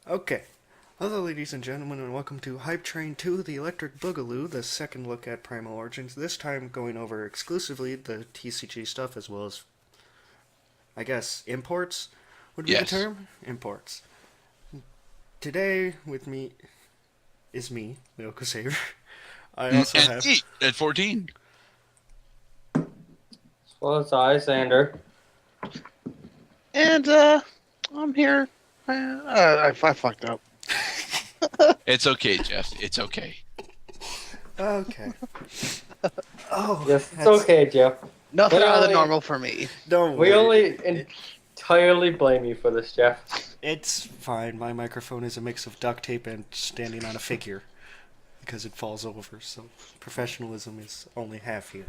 Okay. Hello, ladies and gentlemen, and welcome to Hype Train 2, The Electric Boogaloo, the second look at Primal Origins. This time going over exclusively the TCG stuff as well as, I guess, imports would be the Yes. term? Imports. Today, with me, is me, Lyoko Saber. I also And have. me at 14. Well, it's Alexander. And I'm here. I fucked up. It's okay, Jeff. It's okay. Okay. Oh, Yes, it's that's- okay, Jeff. Nothing But out of the only- normal for me. Don't We worry. only entirely blame you for this, Jeff. It's fine. My microphone is a mix of duct tape and standing on a figure because it falls over, so professionalism is only half here.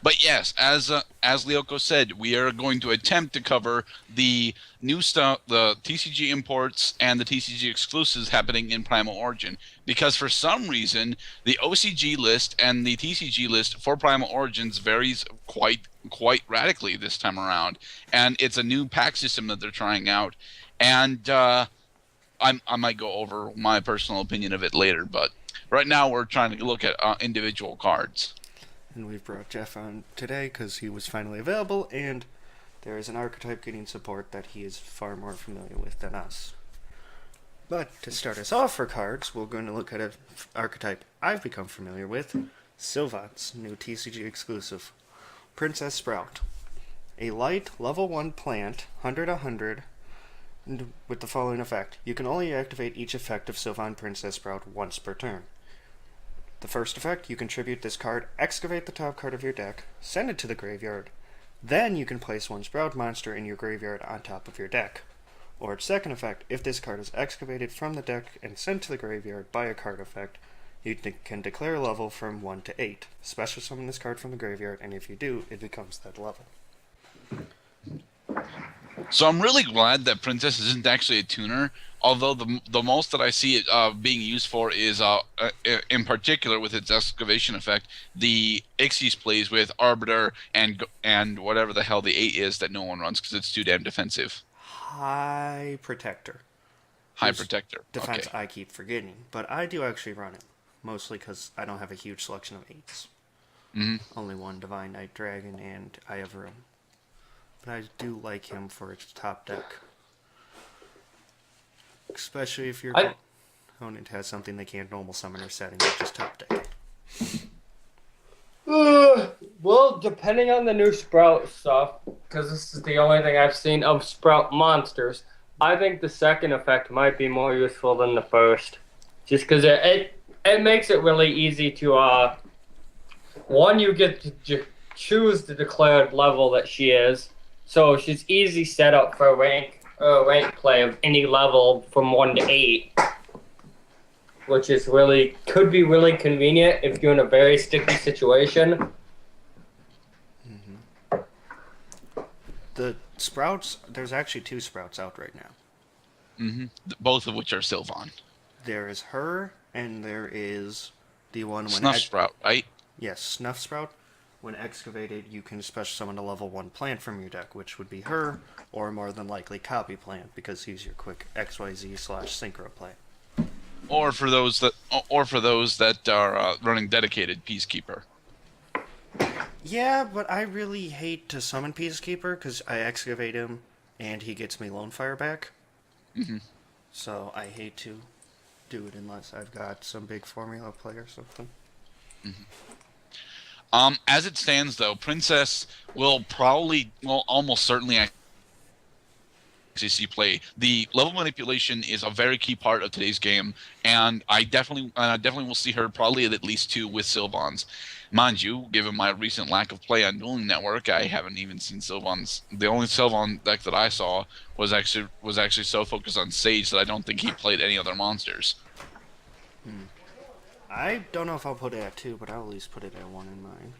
But yes, as Lyoko said, we are going to attempt to cover the new stuff, the TCG imports and the TCG exclusives happening in Primal Origin. Because for some reason, the OCG list and the TCG list for Primal Origins varies quite radically this time around, and it's a new pack system that they're trying out. And I might go over my personal opinion of it later, but right now we're trying to look at individual cards. And we've brought Jeff on today because he was finally available, and there is an archetype getting support that he is far more familiar with than us. But to start us off for cards, we're going to look at an archetype I've become familiar with, Sylvan's new TCG exclusive, Princess Sprout. A light, level 1 plant, 100/100, with the following effect. You can only activate each effect of Sylvan Princess Sprout once per turn. The first effect, you contribute this card, excavate the top card of your deck, send it to the graveyard. Then you can place one Sprout monster in your graveyard on top of your deck. Or its second effect, if this card is excavated from the deck and sent to the graveyard by a card effect, you can declare a level from 1 to 8. Special summon this card from the graveyard, and if you do, it becomes that level. So I'm really glad that Princess isn't actually a tuner, although the most that I see it being used for is, in particular with its excavation effect, the Ixies plays with Arbiter and whatever the hell the 8 is that no one runs because it's too damn defensive. High Protector. High Whose Protector. Defense Okay. I keep forgetting, but I do actually run it. Mostly because I don't have a huge selection of 8s. Only one Divine Knight Dragon, and I have room. But I do like him for its top deck. Especially if your opponent has something they can't normal summon or setting, which is top deck. Well, depending on the new Sprout stuff, because this is the only thing I've seen of Sprout monsters, I think the second effect might be more useful than the first. Just because it makes it really easy to, one, you get to choose the declared level that she is, so she's easy setup for rank play of any level from 1 to 8. Which is could be really convenient if you're in a very sticky situation. The Sprouts, there's actually 2 Sprouts out right now. Both of which are Sylvan. There is her, and there is the one when... Snuff Sprout, right? Yes, Snuff Sprout. When excavated, you can special summon a level 1 plant from your deck, which would be her, or more than likely Copy Plant, because he's your quick XYZ/Synchro play. Or for those that are running dedicated Peacekeeper. Yeah, but I really hate to summon Peacekeeper, because I excavate him, and he gets me Lone Fire back. So I hate to do it unless I've got some big formula play or something. As it stands, though, Princess will almost certainly actually see play. The level manipulation is a very key part of today's game, and I definitely will see her probably at least 2 with Sylvans. Mind you, given my recent lack of play on Dueling Network, I haven't even seen Sylvans. The only Sylvan deck that I saw was actually so focused on Sage that I don't think he played any other monsters. I don't know if I'll put it at 2, but I'll at least put it at 1 in mine.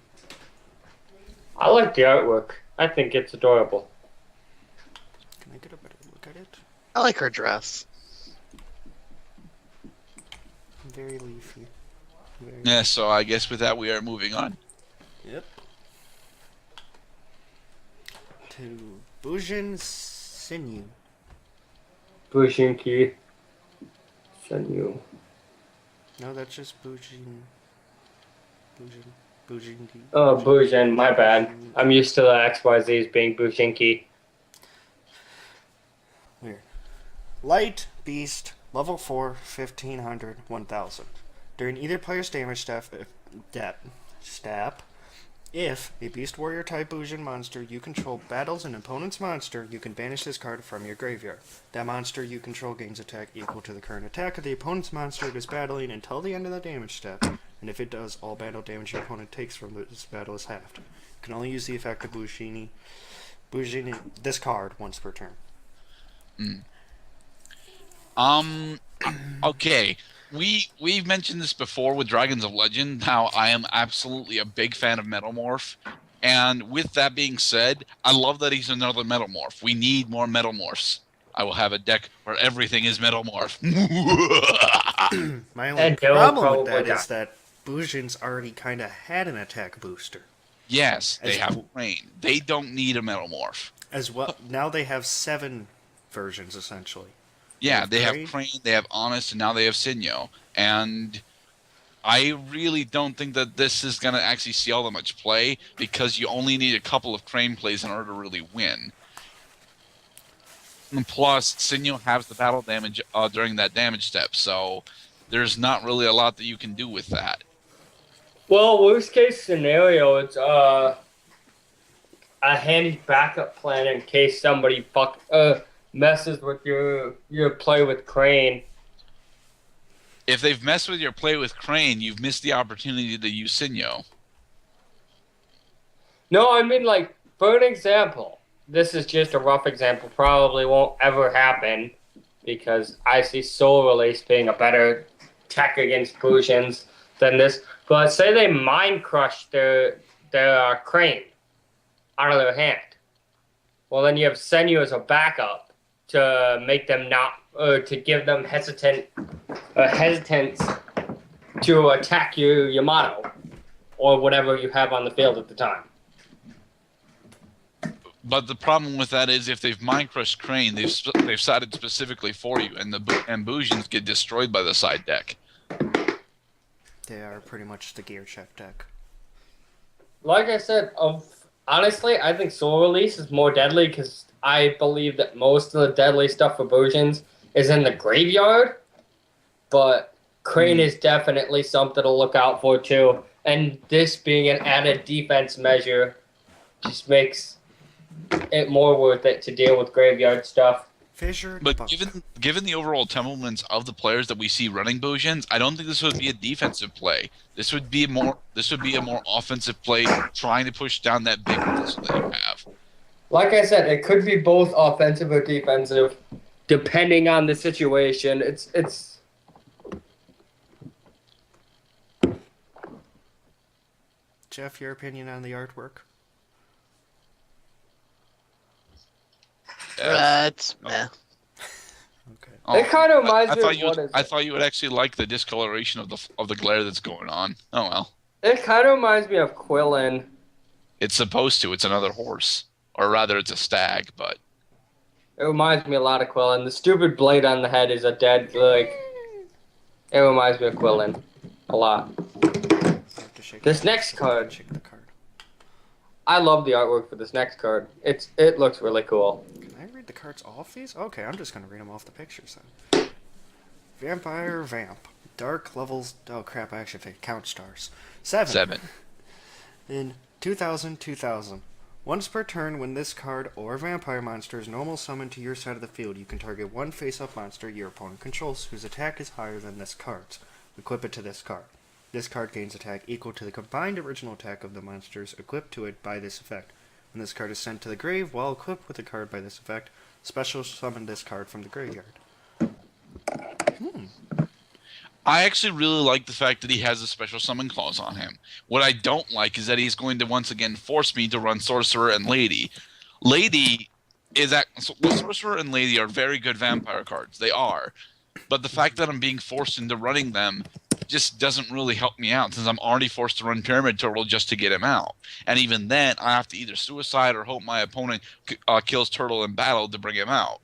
I like the artwork. I think it's adorable. Can I get a better look at it? I like her dress. Very leafy. Very... Yeah, so I guess with that we are moving on. Yep. To Bujin Sinew. Bushinki. Senyu. No, that's just Bujin. Bujin. Oh, Bujin, my bad. I'm used to the XYZs being Bushinki. Weird. Light, Beast, level 4, 1500, 1000. During either player's damage step, if a Beast Warrior type Bujin monster you control battles an opponent's monster, you can banish this card from your graveyard. That monster you control gains attack equal to the current attack of the opponent's monster it is battling until the end of the damage step, and if it does, all battle damage your opponent takes from this battle is halved. You can only use the effect of Bujin this card once per turn. Okay. We've mentioned this before with Dragons of Legend, how I am absolutely a big fan of Metamorph. And with that being said, I love that he's another Metamorph. We need more Metamorphs. I will have a deck where everything is Metamorph. My only And Dylan problem with probably that is that Bujin's already kind of had an attack booster. Yes, they As have Rain. They don't need a Metamorph. As well, now they have 7 versions, essentially. Yeah, they have Crane? Crane, they have Honest, and now they have Sinyo. And I really don't think that this is going to actually see all that much play, because you only need a couple of Crane plays in order to really win. And plus, Sinyo has the battle damage during that damage step, so there's not really a lot that you can do with that. Well, worst case scenario, it's a handy backup plan in case somebody messes with your play with Crane. If they've messed with your play with Crane, you've missed the opportunity to use Sinyo. No, I mean, like, for an example, this is just a rough example, probably won't ever happen, because I see Soul Release being a better tech against Bujins than this. But say they Mind Crush their Crane out of their hand. Well, then you have Senyu as a backup to make them to give them hesitance to attack your Yamato or whatever you have on the field at the time. But the problem with that is if they've Mind Crushed Crane, they've sided specifically for you, and the Bujins get destroyed by the side deck. They are pretty much the gear check deck. Like I said, honestly, I think Soul Release is more deadly because I believe that most of the deadly stuff for Bujins is in the graveyard. But Crane is definitely something to look out for too. And this being an added defense measure just makes it more worth it to deal with graveyard stuff. Fissure, But given the overall temperaments of the players that we see running Bujins, I don't think this would be a defensive play. This would be a more offensive play, trying to push down that big pistol that you have. Like I said, it could be both offensive or defensive, depending on the situation. It's Jeff, your opinion on the artwork? It's meh. Okay. It kind of reminds me of I thought you would actually like the discoloration of the glare that's going on. Oh well. It kind of reminds me of Quillen. It's supposed to. It's another horse, or rather, it's a stag. But It reminds me a lot of Quillen. The stupid blade on the head is a dead, like... It reminds me of Quillen. A lot. Have to shake This next card. Shake the card. I love the artwork for this next card. It looks really cool. Can I read the cards off these? Okay, I'm just gonna read them off the pictures then. Vampire Vamp. Dark levels. Oh crap! I actually have to count stars. 7. In 2000. Once per turn, when this card or vampire monster is normal summoned to your side of the field, you can target one face-up monster your opponent controls whose attack is higher than this card's. Equip it to this card. This card gains attack equal to the combined original attack of the monsters equipped to it by this effect. When this card is sent to the grave while equipped with a card by this effect, special summon this card from the graveyard. I actually really like the fact that he has a special summon clause on him. What I don't like is that he's going to once again force me to run Sorcerer and Lady. Sorcerer and Lady are very good vampire cards. They are. But the fact that I'm being forced into running them just doesn't really help me out, since I'm already forced to run Pyramid Turtle just to get him out. And even then, I have to either suicide or hope my opponent kills Turtle in battle to bring him out.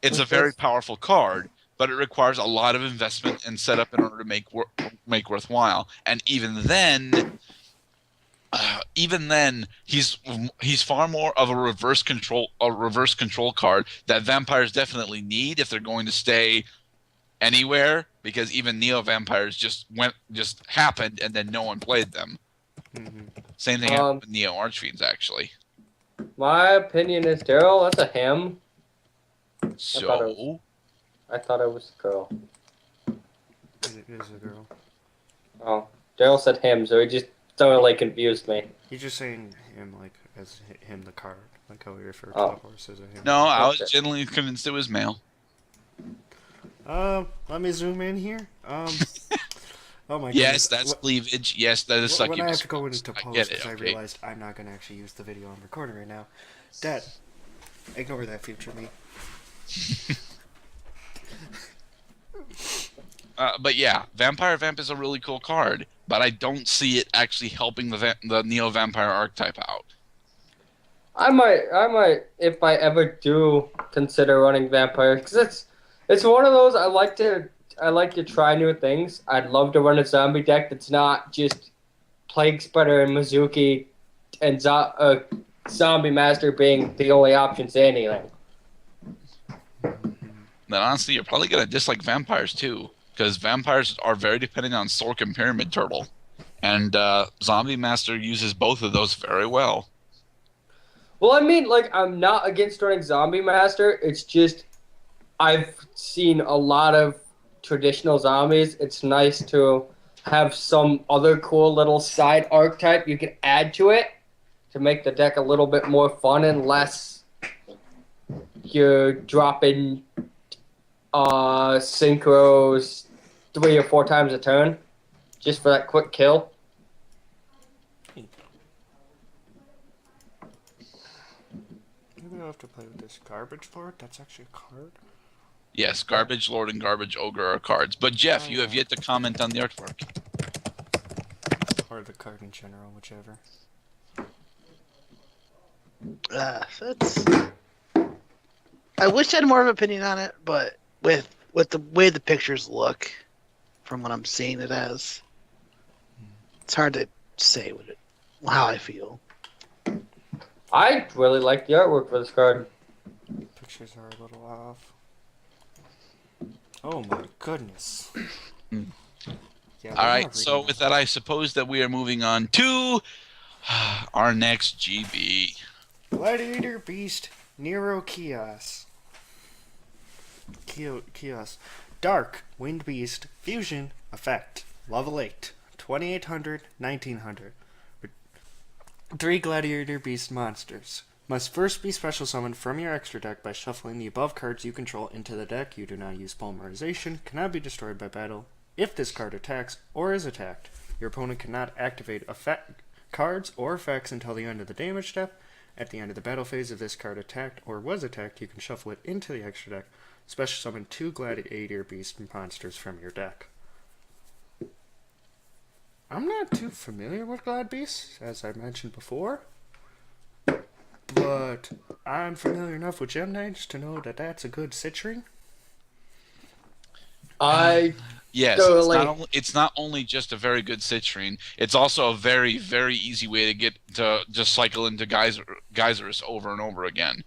It's a very powerful card, but it requires a lot of investment and setup in order to make worthwhile. And even then, he's far more of a reverse control card that vampires definitely need if they're going to stay anywhere, because even Neo vampires just happened and then no one played them. Mm-hmm. Same thing happened with Neo Archfiends, actually. My opinion is Daryl. That's a him. So I thought it was a girl. It is a girl. Oh, Daryl said him, so he just totally confused me. He's just saying him like as him the card, like how we refer to Oh. the horse as a him. no, I was genuinely convinced it was male. Let me zoom in here. Oh my Yes, goodness. that's cleavage. Yes, that is When succubus. I have to go into I post get because it. I Okay. realized I'm not going to actually use the video I'm recording right now. Dad, ignore that future me. But yeah, Vampire Vamp is a really cool card, but I don't see it actually helping the Neo Vampire archetype out. I might, if I ever do consider running vampire, because it's one of those I like to try new things. I'd love to run a zombie deck that's not just Plague Spreader and Mizuki and Zombie Master being the only options to anything. Then honestly, you're probably gonna dislike vampires too, because vampires are very dependent on Sork and Pyramid Turtle, and Zombie Master uses both of those very well. Well, I mean, like, I'm not against running Zombie Master. It's just I've seen a lot of traditional zombies. It's nice to have some other cool little side archetype you can add to it to make the deck a little bit more fun and less you're dropping synchros 3 or 4 times a turn just for that quick kill. Maybe I'll have to play with this Garbage Lord. That's actually a card. Yes, Garbage Lord and Garbage Ogre are cards. But Jeff, you have yet to comment on the artwork. Or the card in general, whichever. That's. I wish I had more of an opinion on it, but with the way the pictures look, from what I'm seeing it as, it's hard to say how I feel. I really like the artwork for this card. Pictures are a little off. Oh my goodness. Yeah, All right, so with that, I suppose that we are moving on to our next GB. Gladiator Beast Nero Chaos. Chaos. Dark Wind Beast Fusion Effect. Level 8. 2800, 1900. 3 Gladiator Beast monsters. Must first be special summoned from your extra deck by shuffling the above cards you control into the deck. You do not use polymerization. Cannot be destroyed by battle. If this card attacks or is attacked, your opponent cannot activate cards or effects until the end of the damage step. At the end of the battle phase, if this card attacked or was attacked, you can shuffle it into the extra deck. Special summon 2 Gladiator Beast monsters from your deck. I'm not too familiar with Glad Beasts, as I mentioned before. But I'm familiar enough with Gem Knights to know that that's a good citrine. Yes, Totally. it's not only just a very good citrine, it's also a very, very easy way to get to just cycle into Geyserus over and over again.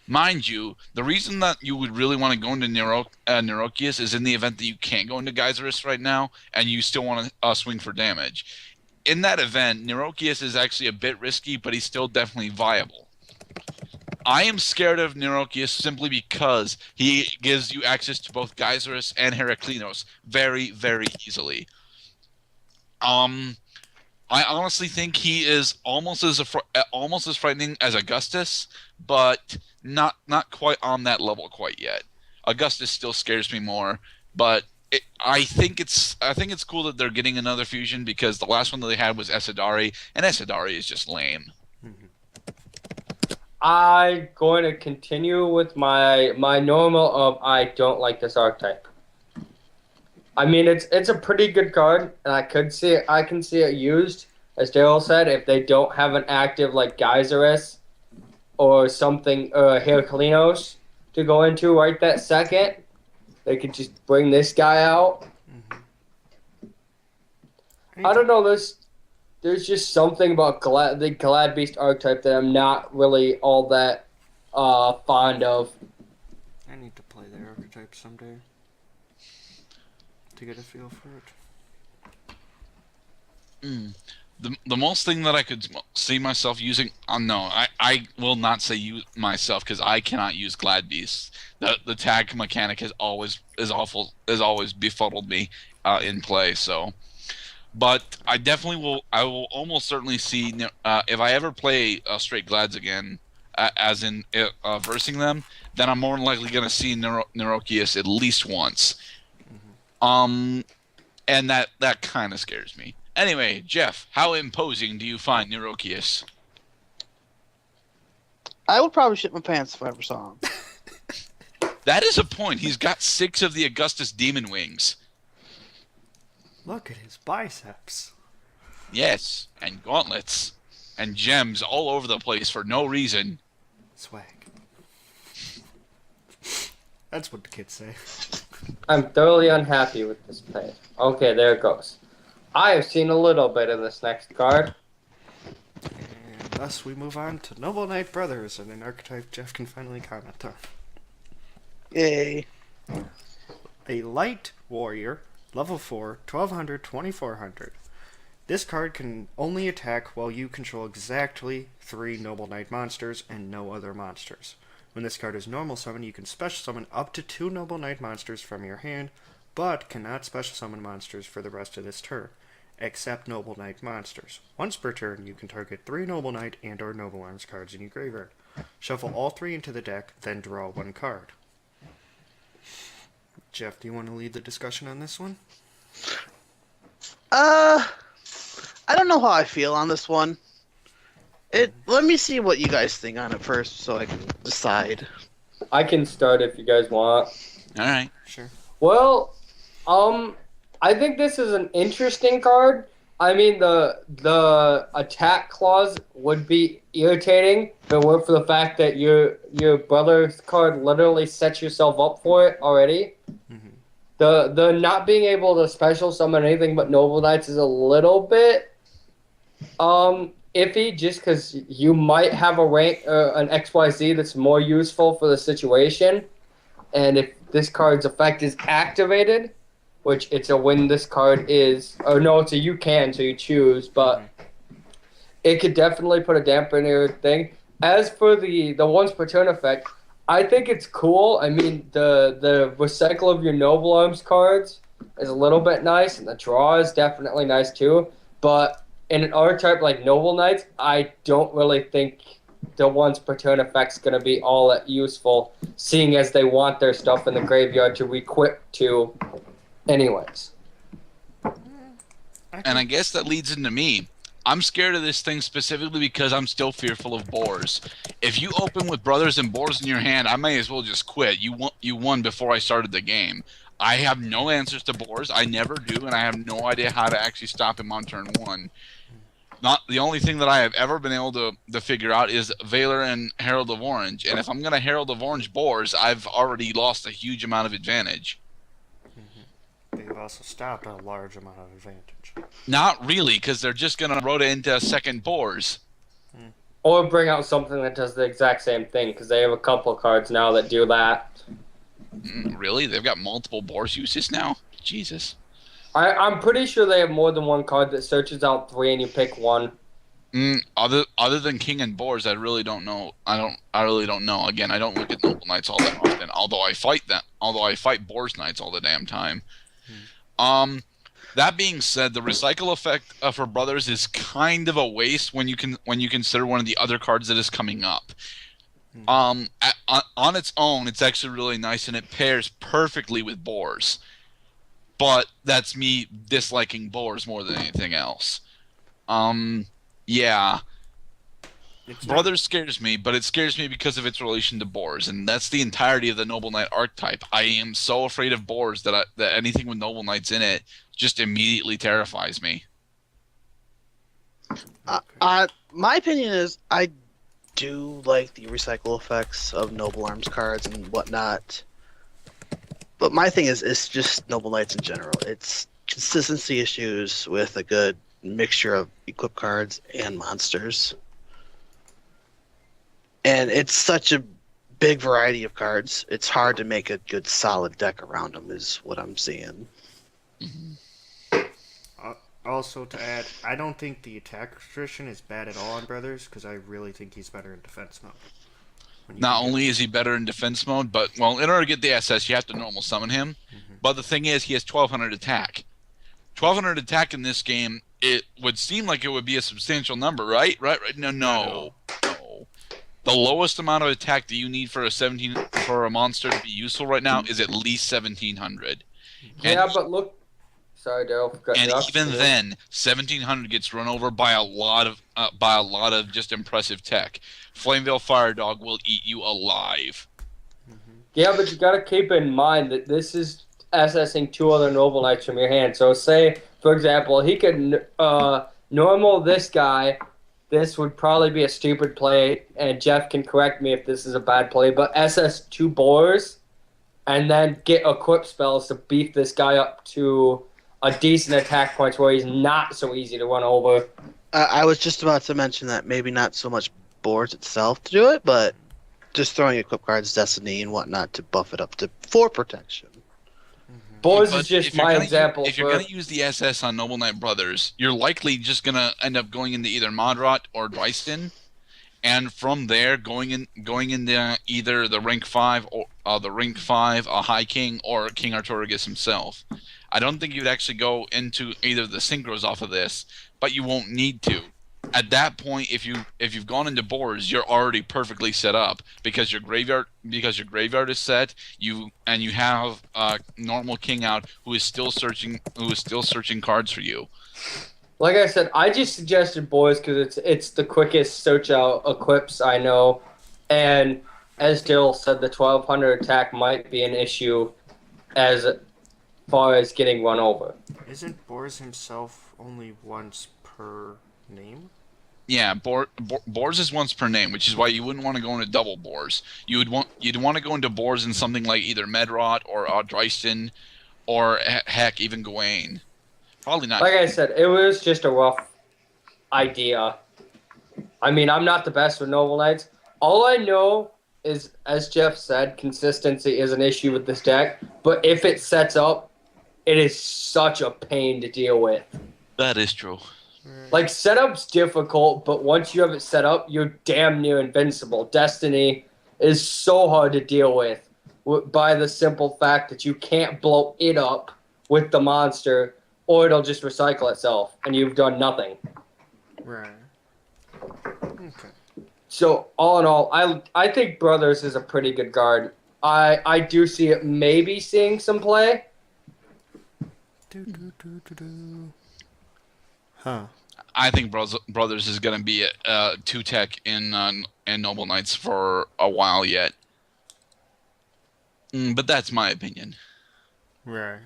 Mind you, the reason that you would really want to go into Neurokius is in the event that you can't go into Geyserus right now and you still want to swing for damage. In that event, Neurokius is actually a bit risky, but he's still definitely viable. I am scared of Neurokius simply because he gives you access to both Geyserus and Heraklinos very, very easily. I honestly think he is almost as frightening as Augustus, but not quite on that level quite yet. Augustus still scares me more, but I think it's cool that they're getting another fusion because the last one that they had was Esadari, and Esadari is just lame. I'm going to continue with my normal of I don't like this archetype. I mean, it's a pretty good card, and I can see it used, as Daryl said, if they don't have an active like Geyserus or something, Heraklinos to go into right that second. They could just bring this guy out. I don't know. There's just something about the Glad Beast archetype that I'm not really all that fond of. I need to play the archetype someday to get a feel for it. The most thing that I could see myself using, no, I will not say use myself because I cannot use Glad Beasts. The tag mechanic has always befuddled me in play. So, but I definitely will. I will almost certainly see if I ever play straight Glads again, as in versing them, then I'm more than likely going to see Neurokius at least once. And that kind of scares me. Anyway, Jeff, how imposing do you find Neurokius? I would probably shit my pants if I ever saw him. That is a point. He's got 6 of the Augustus Demon Wings. Look at his biceps. Yes, and gauntlets. And gems all over the place for no reason. Swag. That's what the kids say. I'm thoroughly unhappy with this play. Okay, there it goes. I have seen a little bit of this next card. And thus we move on to Noble Knight Brothers, and an archetype Jeff can finally comment on. Yay. A light warrior, level 4, 1200, 2400. This card can only attack while you control exactly 3 Noble Knight monsters and no other monsters. When this card is normal summon, you can special summon up to 2 Noble Knight monsters from your hand, but cannot special summon monsters for the rest of this turn, except Noble Knight monsters. Once per turn, you can target 3 Noble Knight and or Noble Arms cards in your graveyard. Shuffle all 3 into the deck, then draw 1 card. Jeff, do you want to lead the discussion on this one? I don't know how I feel on this one. Let me see what you guys think on it first, so I can decide. I can start if you guys want. All right. Sure. Well, I think this is an interesting card. I mean, the attack clause would be irritating if it weren't for the fact that your brother's card literally sets yourself up for it already. Mm-hmm. The not being able to special summon anything but Noble Knights is a little bit iffy, just because you might have a rank an XYZ that's more useful for the situation, and if this card's effect is activated, which it's a when this card is, or no, it's a you can, so you choose, but it could definitely put a damper in your thing. As for the once per turn effect, I think it's cool. I mean, the recycle of your Noble Arms cards is a little bit nice, and the draw is definitely nice too, but in an archetype like Noble Knights, I don't really think the once per turn effect's going to be all that useful, seeing as they want their stuff in the graveyard to re-equip to anyways. And I guess that leads into me. I'm scared of this thing specifically because I'm still fearful of boars. If you open with brothers and boars in your hand, I may as well just quit. You won before I started the game. I have no answers to boars. I never do, and I have no idea how to actually stop him on turn 1. Not the only thing that I have ever been able to figure out is Valor and Herald of Orange. And if I'm going to Herald of Orange boars, I've already lost a huge amount of advantage. But you've also stopped a large amount of advantage. Not really, because they're just going to rota into second boars. Or bring out something that does the exact same thing, because they have a couple cards now that do that. Really? They've got multiple boars uses now? Jesus. I'm pretty sure they have more than one card that searches out 3 and you pick one. Other than King and Boars, I really don't know. I really don't know. Again, I don't look at Noble Knights all that often. Although I fight Boars Knights all the damn time. That being said, the recycle effect for Brothers is kind of a waste when you consider one of the other cards that is coming up. On its own, it's actually really nice and it pairs perfectly with Boars. But that's me disliking boars more than anything else. Yeah. Brothers scares me, but it scares me because of its relation to boars, and that's the entirety of the Noble Knight archetype. I am so afraid of boars that anything with Noble Knights in it just immediately terrifies me. My opinion is I do like the recycle effects of Noble Arms cards and whatnot. But my thing is, it's just Noble Knights in general. It's consistency issues with a good mixture of equip cards and monsters. And it's such a big variety of cards. It's hard to make a good solid deck around them, is what I'm seeing. Also, to add, I don't think the attack restriction is bad at all on Brothers, because I really think he's better in defense mode. Not only is he better in defense mode, but, well, in order to get the SS, you have to normal summon him. But the thing is, he has 1200 attack. 1200 attack in this game, it would seem like it would be a substantial number, right? Right? No. The lowest amount of attack that you need for a monster to be useful right now is at least 1700. Yeah, but look. Sorry, Daryl. And even then, 1700 gets run over by a lot of just impressive tech. Flamevale Fire Dog will eat you alive. Yeah, but you gotta keep in mind that this is accessing 2 other Noble Knights from your hand. So say, for example, he could normal this guy. This would probably be a stupid play, and Jeff can correct me if this is a bad play, but SS 2 Boars, and then get equip spells to beef this guy up to a decent attack points where he's not so easy to run over. I was just about to mention that maybe not so much boards itself to do it, but just throwing equip cards, Destiny, and whatnot to buff it up to 4 protection. Boars But is just if you're my gonna example. If you're going to use the SS on Noble Knight Brothers, you're likely just going to end up going into either Modrot or Dryston, and from there going into either the rank 5 or a High King or King Artorigus himself. I don't think you'd actually go into either of the synchros off of this, but you won't need to. At that point, if you've gone into boars, you're already perfectly set up because your graveyard is set. You have normal king out who is still searching cards for you. Like I said, I just suggested boys because it's the quickest search out equips I know, and as Dill said, the 1200 attack might be an issue as far as getting run over. Isn't Boars himself only once per name? Yeah, boars is once per name, which is why you wouldn't want to go into double boars. You'd want to go into boars in something like either Medrot or Dryston, or heck, even Gawain. Probably not. Like I said, it was just a rough idea. I mean, I'm not the best with Noble Knights. All I know is, as Jeff said, consistency is an issue with this deck. But if it sets up, it is such a pain to deal with. That is true. Like, setup's difficult, but once you have it set up, you're damn near invincible. Destiny is so hard to deal with by the simple fact that you can't blow it up with the monster, or it'll just recycle itself, and you've done nothing. Right. Okay. So, all in all, I think Brothers is a pretty good guard. I do see it maybe seeing some play. Huh. I think Brothers is going to be a 2-tech in Noble Knights for a while yet. But that's my opinion. Right.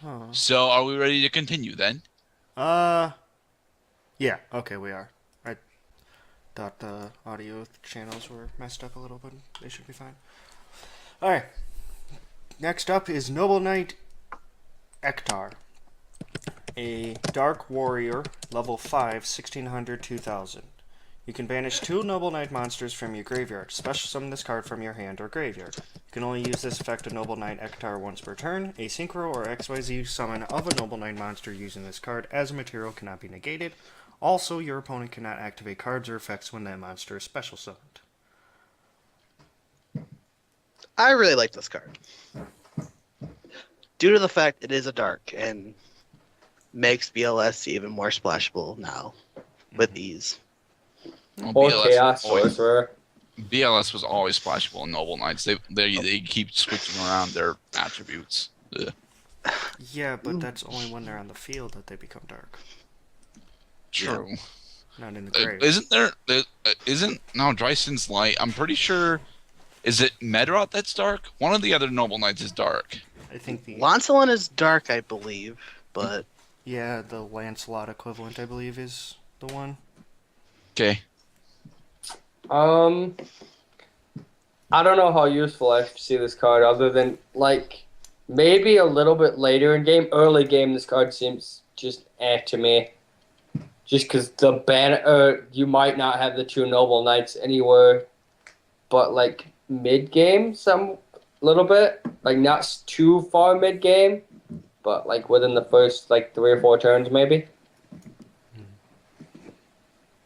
Huh. So, are we ready to continue then? Yeah. Okay, we are. I thought the audio channels were messed up a little, but they should be fine. All right. Next up is Noble Knight Ektar, a Dark Warrior, level 5, 1600, 2000. You can banish 2 Noble Knight monsters from your graveyard. Special summon this card from your hand or graveyard. You can only use this effect of Noble Knight Ektar once per turn. A Synchro or XYZ summon of a Noble Knight monster using this card as a material cannot be negated. Also, your opponent cannot activate cards or effects when that monster is special summoned. I really like this card. Due to the fact it is a dark and makes BLS even more splashable now with ease. Well, Or Chaos Sorcerer. BLS was always splashable in Noble Knights. They keep switching around their attributes. Ugh. Yeah, but that's only when they're on the field that they become dark. True. Not in the grave. No, Dryson's light. I'm pretty sure. Is it Medrot that's dark? One of the other Noble Knights is dark. I think the Lancelot is dark, I believe, but the Lancelot equivalent, I believe, is the one. Okay. Um, I don't know how useful I see this card other than like maybe a little bit later in game. Early game, this card seems just to me. Just because the banner, you might not have the two Noble Knights anywhere, but like mid game, some little bit, like not too far mid game, but like within the first like 3 or 4 turns maybe.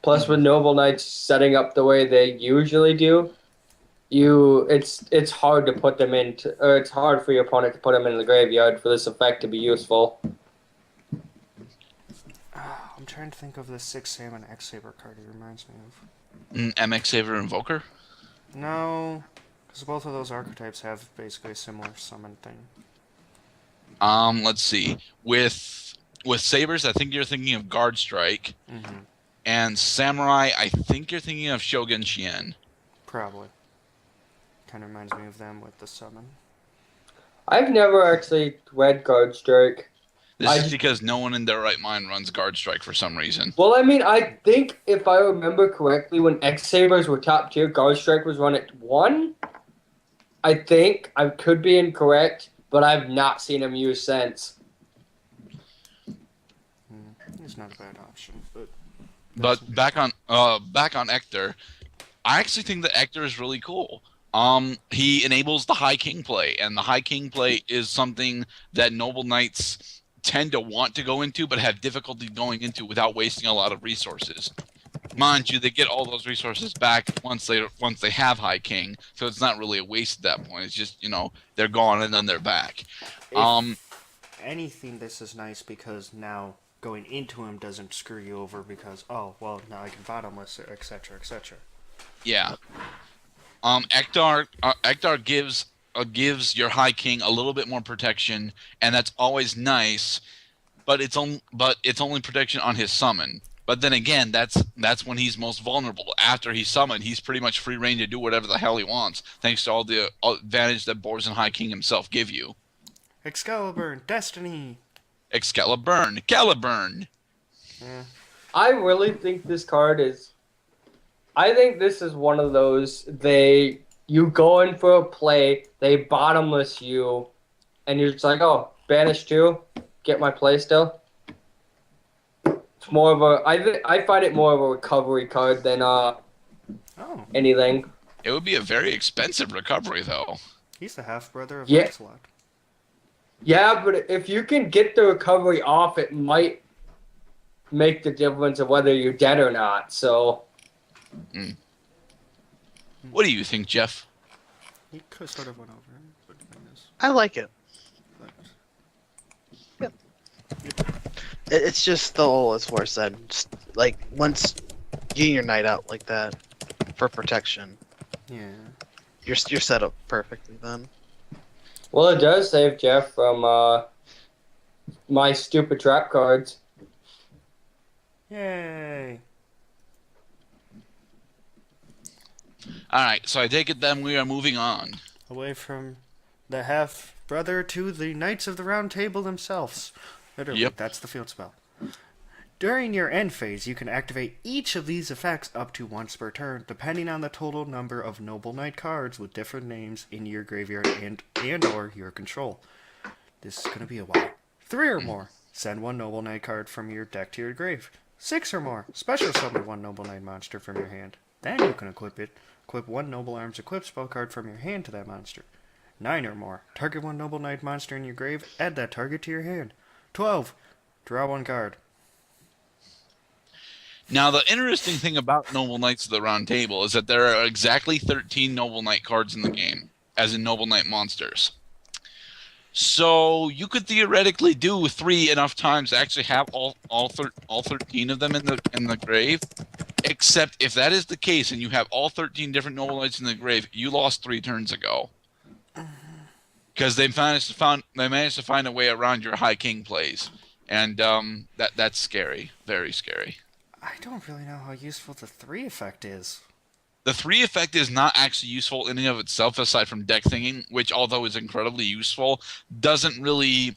Plus, with Noble Knights setting up the way they usually do, it's hard to put them into, or it's hard for your opponent to put them in the graveyard for this effect to be useful. I'm trying to think of the 6 Salmon X Saber card it reminds me of. MX Saver Invoker? No, because both of those archetypes have basically a similar summon thing. Let's see. With Sabers, I think you're thinking of Guard Strike. Mm-hmm. And Samurai, I think you're thinking of Shogun Shien. Probably. Kind of reminds me of them with the summon. I've never actually read Guard Strike. This is because no one in their right mind runs Guard Strike for some reason. Well, I mean, I think if I remember correctly, when X Sabers were top tier, Guard Strike was run at 1. I think I could be incorrect, but I've not seen him used since. It's not a bad option, but. But back on Ector, I actually think that Ector is really cool. He enables the High King play, and the High King play is something that Noble Knights tend to want to go into, but have difficulty going into without wasting a lot of resources. Mind you, they get all those resources back once they have High King, so it's not really a waste at that point. It's just, they're gone and then they're back. If anything, this is nice because now going into him doesn't screw you over because, oh, well, now I can bottomless it, etc., etc. Yeah. Ektar gives your High King a little bit more protection, and that's always nice. But it's only protection on his summon. But then again, that's when he's most vulnerable. After he's summoned, he's pretty much free reign to do whatever the hell he wants, thanks to all the advantage that Borzon High King himself give you. Excalibur, Destiny. Excalibur, Caliburn. Yeah. I really think this card is. I think this is one of those you go in for a play, they bottomless you, and you're just like, oh, banish 2, get my play still. It's more of a I find it more of a recovery card than anything. It would be a very expensive recovery though. He's the half brother of Yeah. Lancelot. Yeah, but if you can get the recovery off, it might make the difference of whether you're dead or not. So. What do you think, Jeff? He could sort of went over him, but I like it. but It's just the whole, as War said, just, like once getting your knight out like that for protection, yeah. you're set up perfectly then. Well, it does save Jeff from my stupid trap cards. Yay. Alright, so I take it then we are moving on. Away from the half brother to the Knights of the Round Table themselves. Literally, Yep. that's the field spell. During your end phase, you can activate each of these effects up to once per turn, depending on the total number of Noble Knight cards with different names in your graveyard and or your control. This is going to be a while. 3 or more, send 1 Noble Knight card from your deck to your grave. 6 or more, special summon 1 Noble Knight monster from your hand. Then you can equip it. Equip 1 Noble Arms equip spell card from your hand to that monster. 9 or more, target 1 Noble Knight monster in your grave, add that target to your hand. 12, draw 1 card. Now, the interesting thing about Noble Knights of the Round Table is that there are exactly 13 Noble Knight cards in the game, as in Noble Knight monsters. So you could theoretically do 3 enough times to actually have all 13 of them in the grave. Except if that is the case and you have all 13 different Noble Knights in the grave, you lost 3 turns ago. Because they managed to find a way around your High King plays, and that's scary, very scary. I don't really know how useful the 3 effect is. The 3 effect is not actually useful in and of itself, aside from deck thinking, which, although is incredibly useful, doesn't really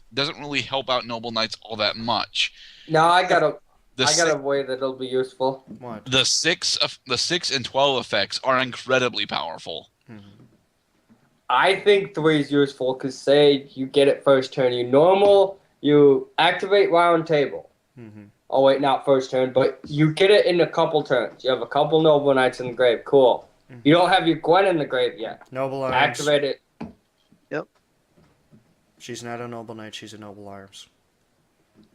help out Noble Knights all that much. Now I got The I got a way that it'll be useful. What? the 6 and 12 effects are incredibly powerful. I think 3 is useful because say you get it first turn, you normal, you activate round table. Mm-hmm. Oh wait, not first turn, but you get it in a couple turns. You have a couple Noble Knights in the grave. Cool. You don't have your Gwen in the grave yet. Noble Arms. Activate it. She's not a Noble Knight, she's a Noble Arms.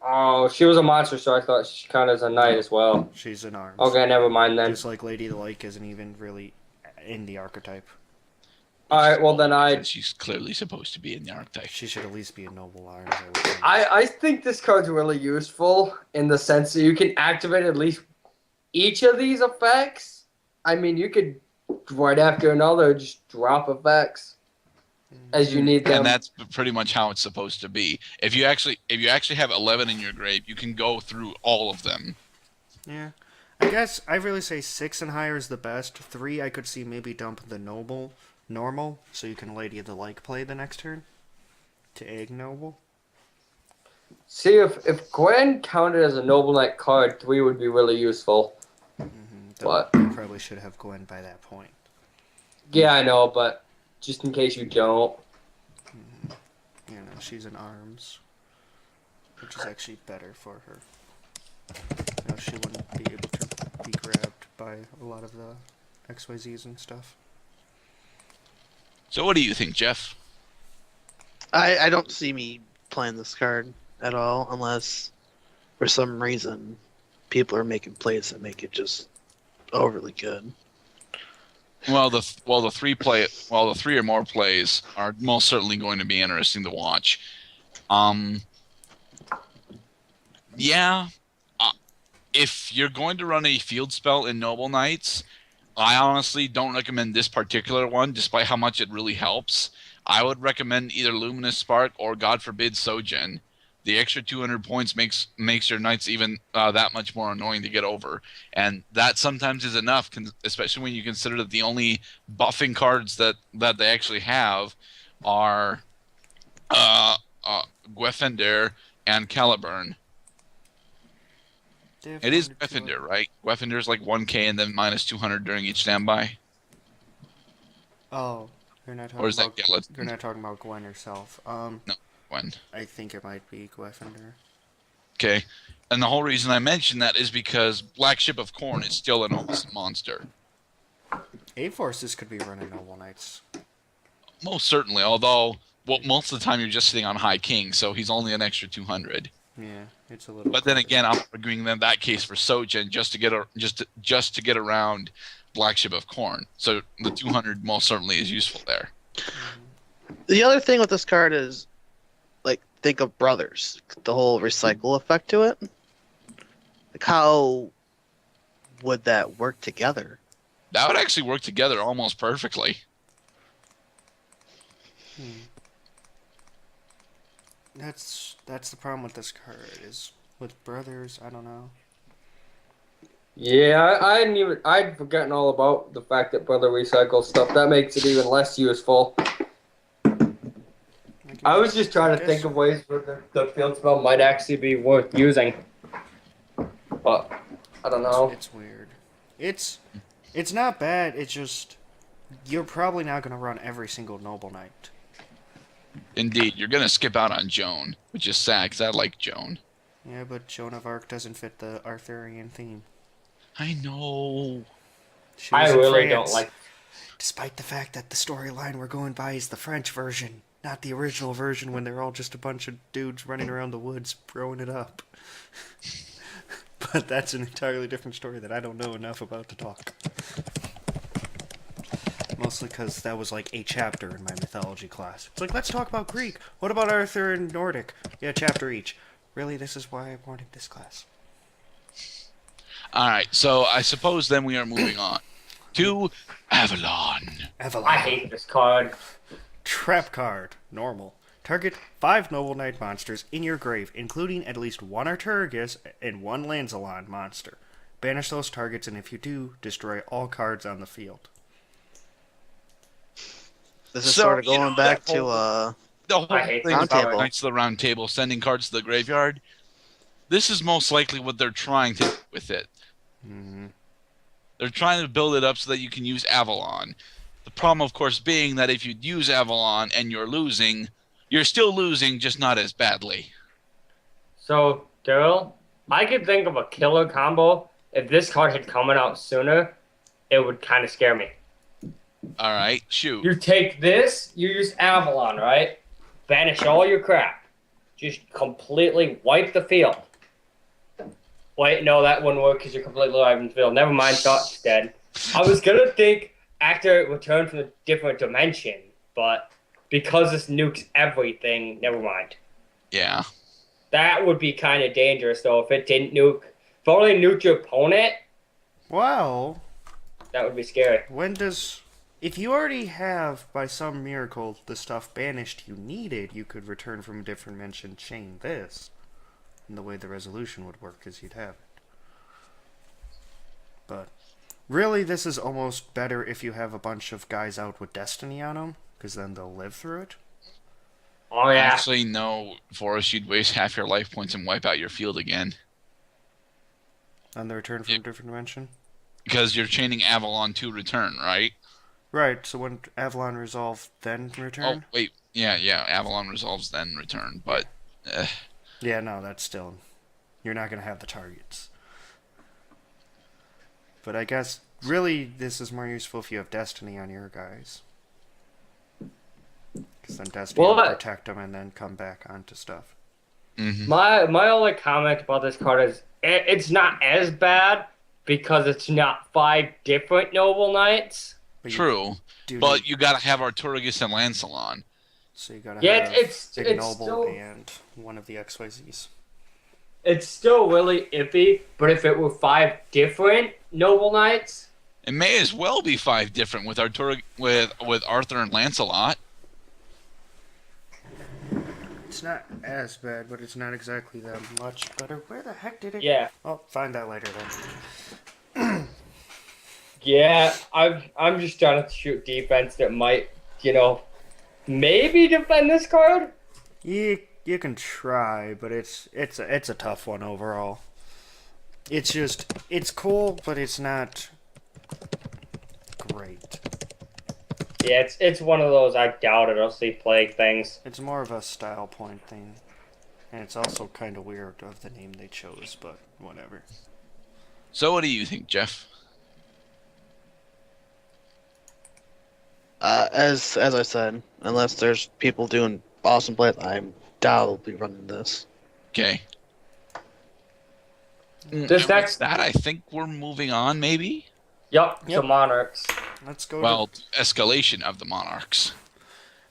Oh, she was a monster, so I thought she counted as a knight as well. She's an Arms. Okay, never mind then. Just like Lady the Lake isn't even really in the archetype. Alright, well then She's clearly supposed to be in the archetype. She should at least be a Noble Arms, I would think. I think this card's really useful in the sense that you can activate at least each of these effects. I mean, you could, right after another, just drop effects as you need them. And that's pretty much how it's supposed to be. If you actually have 11 in your grave, you can go through all of them. Yeah. I guess I really say 6 and higher is the best. 3 I could see maybe dump the normal, so you can Lady of the Lake play the next turn to egg Noble. See, if Gwen counted as a Noble Knight card, 3 would be really useful. But You probably should have Gwen by that point. yeah, I know, but just in case you don't. You know, she's in Arms, which is actually better for her. You know, she wouldn't be able to be grabbed by a lot of the XYZs and stuff. So what do you think, Jeff? I don't see me playing this card at all unless for some reason people are making plays that make it just overly good. Well, the 3 or more plays are most certainly going to be interesting to watch. Yeah, if you're going to run a field spell in Noble Knights, I honestly don't recommend this particular one, despite how much it really helps. I would recommend either Luminous Spark or, God forbid, Sojin. The extra 200 points makes your knights even that much more annoying to get over, and that sometimes is enough, especially when you consider that the only buffing cards that they actually have are Gwefender and Caliburn. It is Gwefender, right? Gwefender is like 1k and then minus 200 during each standby. Oh, you're not talking Or is that about Gallatin? You're not talking about Gwen herself. No, Gwen. I think it might be Gwefender. Okay, and the whole reason I mention that is because Black Ship of Corn is still an awesome monster. A-Forces could be running Noble Knights. Most certainly, although most of the time you're just sitting on High King, so he's only an extra 200. Yeah, it's a little. But then again, I'm arguing that case for Sojin just to get around Black Ship of Corn. So the 200 most certainly is useful there. The other thing with this card is, like, think of Brothers, the whole recycle effect to it. Like, how would that work together? That would actually work together almost perfectly. That's the problem with this card is with Brothers. I don't know. Yeah, I'd forgotten all about the fact that Brother recycles stuff. That makes it even less useful. I was just trying to think of ways where the field spell might actually be worth using. But I don't know. It's weird. It's not bad. It's just you're probably not going to run every single Noble Knight. Indeed, you're going to skip out on Joan, which is sad because I like Joan. Yeah, but Joan of Arc doesn't fit the Arthurian theme. I know. She was I in really France, don't like. despite the fact that the storyline we're going by is the French version, not the original version when they're all just a bunch of dudes running around the woods throwing it up. But that's an entirely different story that I don't know enough about to talk. Mostly because that was like a chapter in my mythology class. It's like, let's talk about Greek. What about Arthur and Nordic? Yeah, chapter each. Really, this is why I wanted this class. All right, so I suppose then we are moving on to Avalon. Avalon. I hate this card. Trap card. Normal. Target 5 Noble Knight monsters in your grave, including at least 1 Arturgus and 1 Lanzalon monster. Banish those targets, and if you do, destroy all cards on the field. This is So, sort of you going know, back that to the whole I hate thing Round about Table. Knights of the Round Table sending cards to the graveyard. this is most likely what they're trying to do with it. Mhm. They're trying to build it up so that you can use Avalon. The problem, of course, being that if you use Avalon and you're still losing, just not as badly. So, Daryl, I could think of a killer combo. If this card had come out sooner, it would kind of scare me. All right, shoot. You take this, you use Avalon, right? Banish all your crap. Just completely wipe the field. Wait, no, that wouldn't work because you're completely wiping the field. Never mind, thought's dead. I was gonna think after it returned from a different dimension, but because this nukes everything, never mind. Yeah. That would be kind of dangerous, though, if it didn't nuke. If it only nuked your opponent, Well, that would be scary. if you already have, by some miracle, the stuff banished you needed, you could return from a different dimension, chain this. And the way the resolution would work is you'd have it. But really, this is almost better if you have a bunch of guys out with Destiny on them, because then they'll live through it. Oh, yeah. Actually, no, Forrest, you'd waste half your life points and wipe out your field again. On the return from a different dimension? Because you're chaining Avalon to return, right? Right, so when Avalon resolve, then return? Oh, wait. Yeah, Avalon resolves, then return. But, Yeah, no, that's still... You're not going to have the targets. But I guess, really, this is more useful if you have Destiny on your guys. Because then Destiny will protect them and then come back onto stuff. mhm. My only comment about this card is it's not as bad because it's not 5 different Noble Knights. But True. But you gotta have Arturigus and Lancelot. So you gotta Yeah, have it's Ignoble still, and one of the XYZs. it's still really iffy, but if it were 5 different Noble Knights, It may as well be 5 different with with Arthur and Lancelot. It's not as bad, but it's not exactly that much better. Where the heck did it... yeah. Oh, find that later then. Yeah, I'm just trying to shoot defense that might, maybe defend this card. You can try, but it's a tough one overall. It's cool, but it's not great. Yeah, it's one of those I doubt it'll see plague things. It's more of a style point thing. And it's also kind of weird of the name they chose, but whatever. So what do you think, Jeff? As I said, unless there's people doing awesome plays, I'm doubtfully running this. Okay. This And next, with that, I think we're moving on, maybe? yep, Yep. the Monarchs. Let's go Well, escalation of the Monarchs.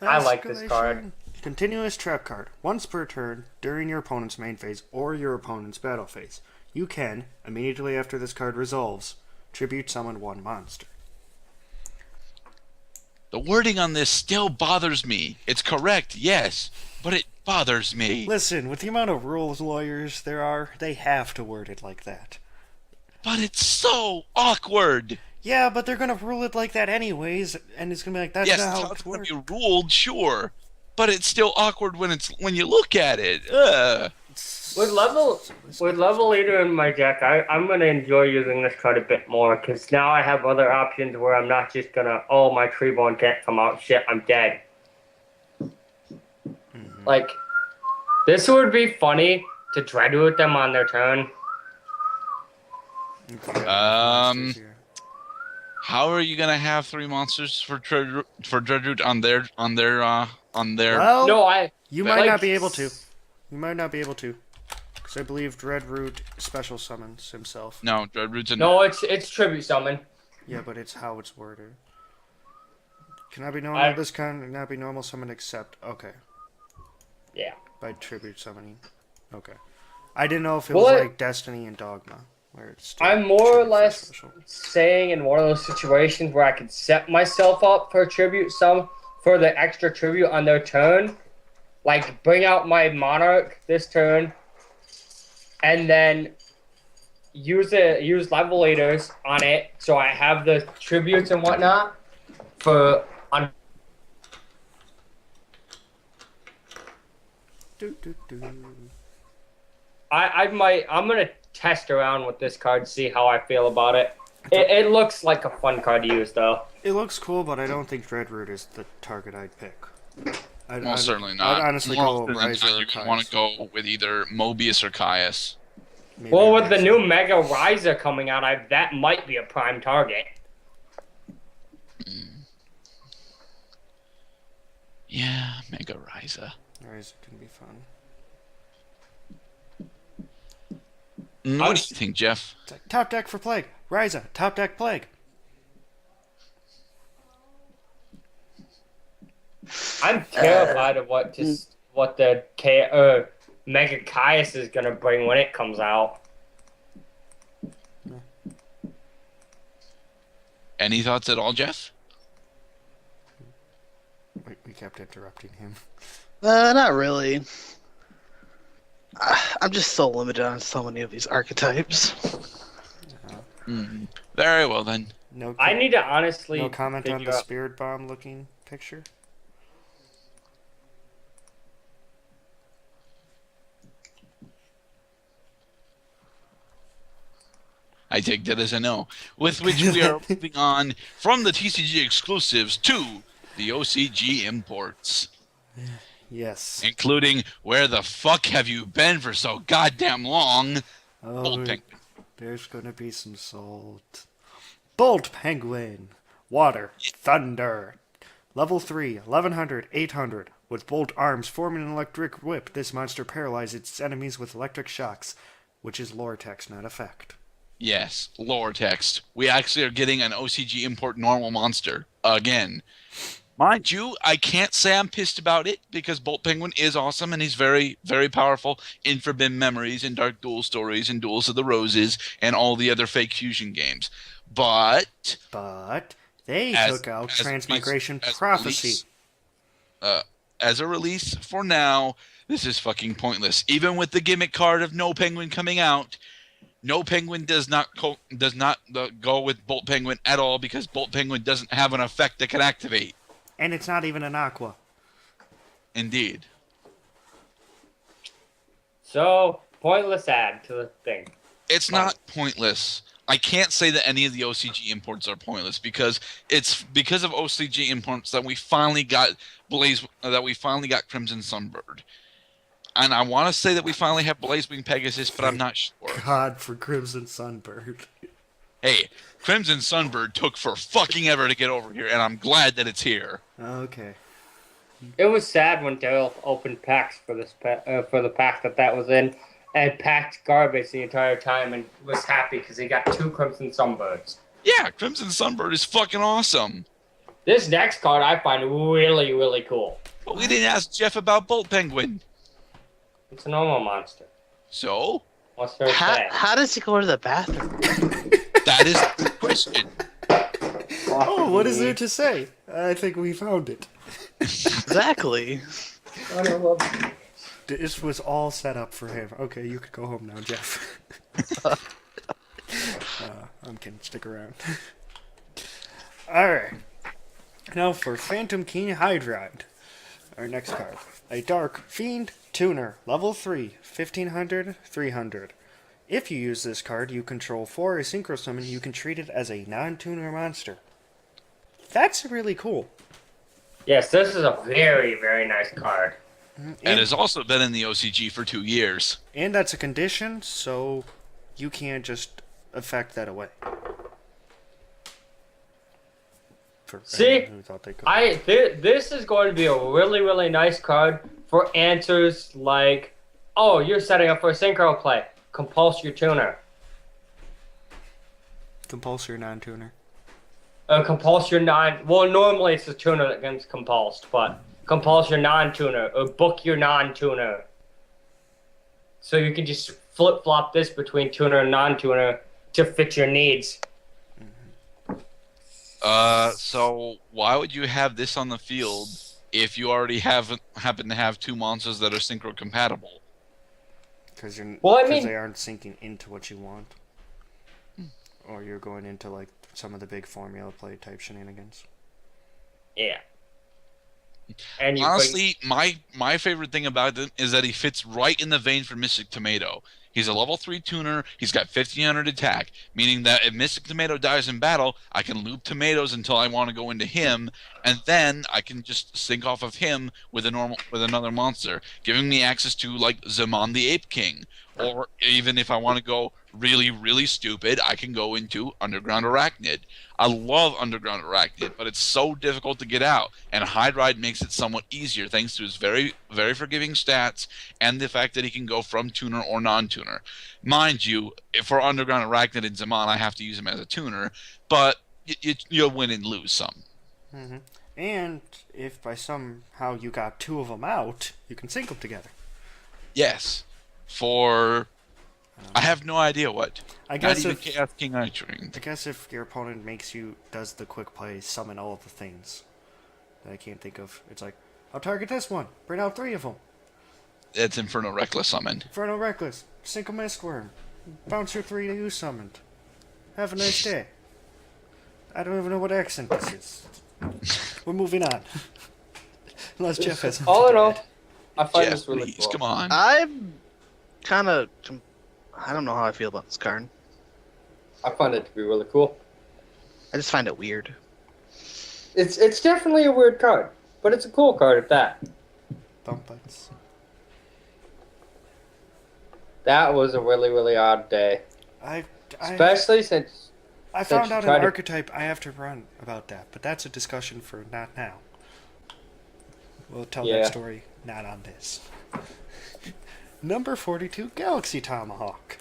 to... I like this card. Escalation. Continuous trap card. Once per turn, during your opponent's main phase or your opponent's battle phase, you can, immediately after this card resolves, tribute summon one monster. The wording on this still bothers me. It's correct, yes, but it bothers me. Listen, with the amount of rules lawyers there are, they have to word it like that. But it's so awkward. Yeah, but they're gonna rule it like that anyways, and it's gonna be like, that's Yes, not it's how how it's it's going worked. to be ruled, sure, but it's still awkward when you look at it. Ugh. With level leader in my deck, I'm gonna enjoy using this card a bit more because now I have other options where I'm not just gonna, oh, my Treeborn can't come out, shit, I'm dead. Like, this would be funny to Dreadroot them on their turn. How are you gonna have 3 monsters for Dreadroot on their? Well, No, you might like- not be able to. You might not be able to. Because I believe Dreadroot special summons himself. No, Dreadroot's a No, it's Tribute Summon. Yeah, but it's how it's worded. Cannot be normal. This cannot be normal summon except... Okay. Yeah. By tribute summoning. Okay. I didn't know if it was like Destiny and Dogma. Where it's still I'm more or tribute less special. saying in one of those situations where I could set myself up for Tribute Summon for the extra tribute on their turn. Like, bring out my Monarch this turn, and then use level leaders on it, so I have the tributes and whatnot for on. Do, do, do. I'm gonna test around with this card, see how I feel about it. It looks like a fun card to use, though. It looks cool, but I don't think Dreadroot is the target I'd pick. Well, certainly not. I'd honestly More go often than Riser not, or you're going to Kai's. want to go with either Mobius or Caius. Maybe Well, a with the Riser. new Mega Riser coming out, that might be a prime target. Yeah, Mega Ryza. Riser can be fun. What do you think, Jeff? It's like, top deck for Plague. Riser, top deck Plague. I'm terrified of what the Mega Caius is gonna bring when it comes out. Any thoughts at all, Jeff? We kept interrupting him. Not really. I'm just so limited on so many of these archetypes. Very well, then. No. I need to honestly No comment on figure the out- Spirit Bomb looking picture. I take that as a no. With which we are moving on from the TCG exclusives to the OCG imports. Yes. Including Where the Fuck Have You Been for So Goddamn Long? Oh, Bolt Penguin. there's gonna be some salt. Bolt Penguin. Water. Thunder. Level 3, 1100, 800. With bolt arms forming an electric whip, this monster paralyzes its enemies with electric shocks, which is lore text, not effect. Yes, lore text. We actually are getting an OCG import normal monster. Again. Mind you, I can't say I'm pissed about it, because Bolt Penguin is awesome, and he's very, very powerful in Forbidden Memories, and Dark Duel Stories, and Duels of the Roses, and all the other fake fusion games. But They took out Transmigration Prophecy. As a release, for now, this is fucking pointless. Even with the gimmick card of No Penguin coming out, No Penguin does not go with Bolt Penguin at all, because Bolt Penguin doesn't have an effect that can activate. And it's not even an Aqua. Indeed. So, pointless add to the thing. It's not pointless. I can't say that any of the OCG imports are pointless, because it's because of OCG imports that we finally got Crimson Sunbird. And I want to say that we finally have Blazewing Pegasus, but I'm not sure. God for Crimson Sunbird. Hey, Crimson Sunbird took for fucking ever to get over here, and I'm glad that it's here. Okay. It was sad when Daryl opened packs for for the pack that was in, and packed garbage the entire time, and was happy because he got 2 Crimson Sunbirds. Yeah, Crimson Sunbird is fucking awesome. This next card I find really, really cool. But we didn't ask Jeff about Bolt Penguin. It's a normal monster. So? What's there to say? How does he go to the bathroom? That is the question. Oh, what is there to say? I think we found it. Exactly. This was all set up for him. Okay, you could go home now, Jeff. I'm kidding. Stick around. Alright. Now for Phantom King Hydride. Our next card. A Dark Fiend Tuner. Level 3. 1500, 300. If you use this card, you control 4 a Synchro Summon. You can treat it as a non-tuner monster. That's really cool. Yes, this is a very, very nice card. And has also been in the OCG for 2 years. And that's a condition, so you can't just affect that away. For See, anyone who thought they could. this is going to be a really, really nice card for answers like, oh, you're setting up for a synchro play. Compulse your tuner. Compulsory or non-tuner. Compulse your non... Well, normally it's the tuner that gets compulsed, but compulse your non-tuner or book your non-tuner. So you can just flip-flop this between tuner and non-tuner to fit your needs. So why would you have this on the field if you already happen to have 2 monsters that are synchro compatible? Because mean- they aren't syncing into what you want. Or you're going into like some of the big formula play type shenanigans. Yeah. And you Honestly, my favorite thing about him is that he fits right in the vein for Mystic Tomato. He's a level 3 tuner. He's got 1500 attack, meaning that if Mystic Tomato dies in battle, I can loop tomatoes until I want to go into him, and then I can just sync off of him with another monster, giving me access to like Zaman the Ape King. Or even if I want to go really, really stupid, I can go into Underground Arachnid. I love Underground Arachnid, but it's so difficult to get out, and Hide Ride makes it somewhat easier thanks to his very, very forgiving stats and the fact that he can go from tuner or non-tuner. Mind you, for Underground Arachnid and Zaman, I have to use him as a tuner, but you'll win and lose some. Mm-hmm. And if by somehow you got 2 of them out, you can sync them together. Yes. For... I have no idea what. I guess Not even if Chaos King Ice-Wing. I guess if your opponent does the quick play, summon all of the things that I can't think of. It's like, I'll target this one. Bring out 3 of them. It's Inferno Reckless summoned. Inferno Reckless. Sink a Mistworm. Bounce your 3 you summoned. Have a nice day. I don't even know what accent this is. We're moving on. Unless Jeff has something all in to all, add. I find Jeff, this really please, cool. come on. I'm kind of. I don't know how I feel about this card. I find it to be really cool. I just find it weird. It's definitely a weird card, but it's a cool card at that. Bump bites. That was a really, really odd day. Especially since I found out an tried to- archetype I have to run about that, but that's a discussion for not now. We'll tell Yeah. that story not on this. Number 42, Galaxy Tomahawk.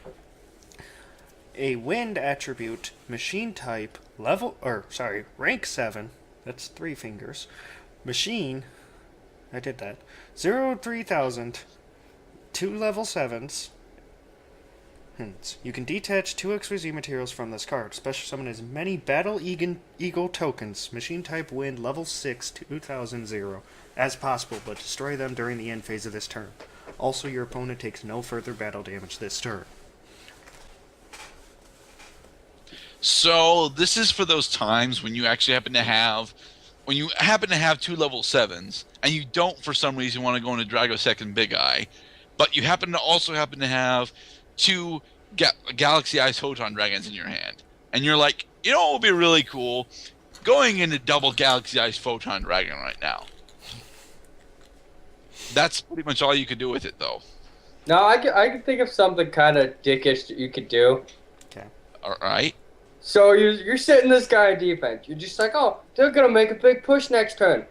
A wind attribute, machine type, rank 7, that's 3 fingers. Machine, I did that. 0-3000, 2 level 7s. Hints. You can detach 2 XYZ materials from this card. Special summon as many Battle Eagle tokens, machine type wind, level 6, 2000 as possible, but destroy them during the end phase of this turn. Also, your opponent takes no further battle damage this turn. So this is for those times when you actually happen to have 2 level 7s, and you don't for some reason want to go into Dragosek and Big Eye, but you happen to have 2 Galaxy Ice Photon Dragons in your hand, and you're like, you know what would be really cool? Going into double Galaxy Ice Photon Dragon right now. That's pretty much all you could do with it, though. No, I could think of something kind of dickish that you could do. Okay. All right. So you're sitting this guy on defense. You're just like, oh, they're gonna make a big push next turn.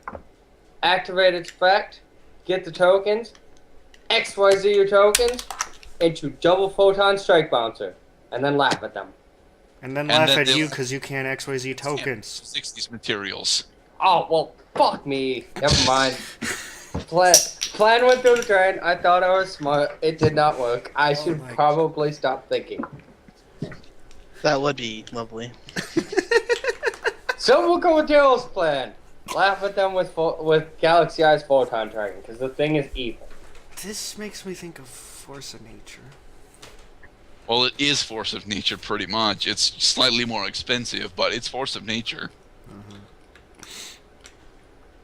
Activate its effect, get the tokens, XYZ your tokens into double photon strike bouncer, and then laugh at them. And then And laugh then at they'll- you because you can't XYZ tokens. 60s materials. Oh well, fuck me. Never mind. Plan went through the drain. I thought I was smart. It did not work. I should my probably stop thinking. That would be lovely. So we'll go with Daryl's plan. Laugh at them with Galaxy Eyes Photon Dragon, because the thing is evil. This makes me think of Force of Nature. Well, it is Force of Nature, pretty much. It's slightly more expensive, but it's Force of Nature.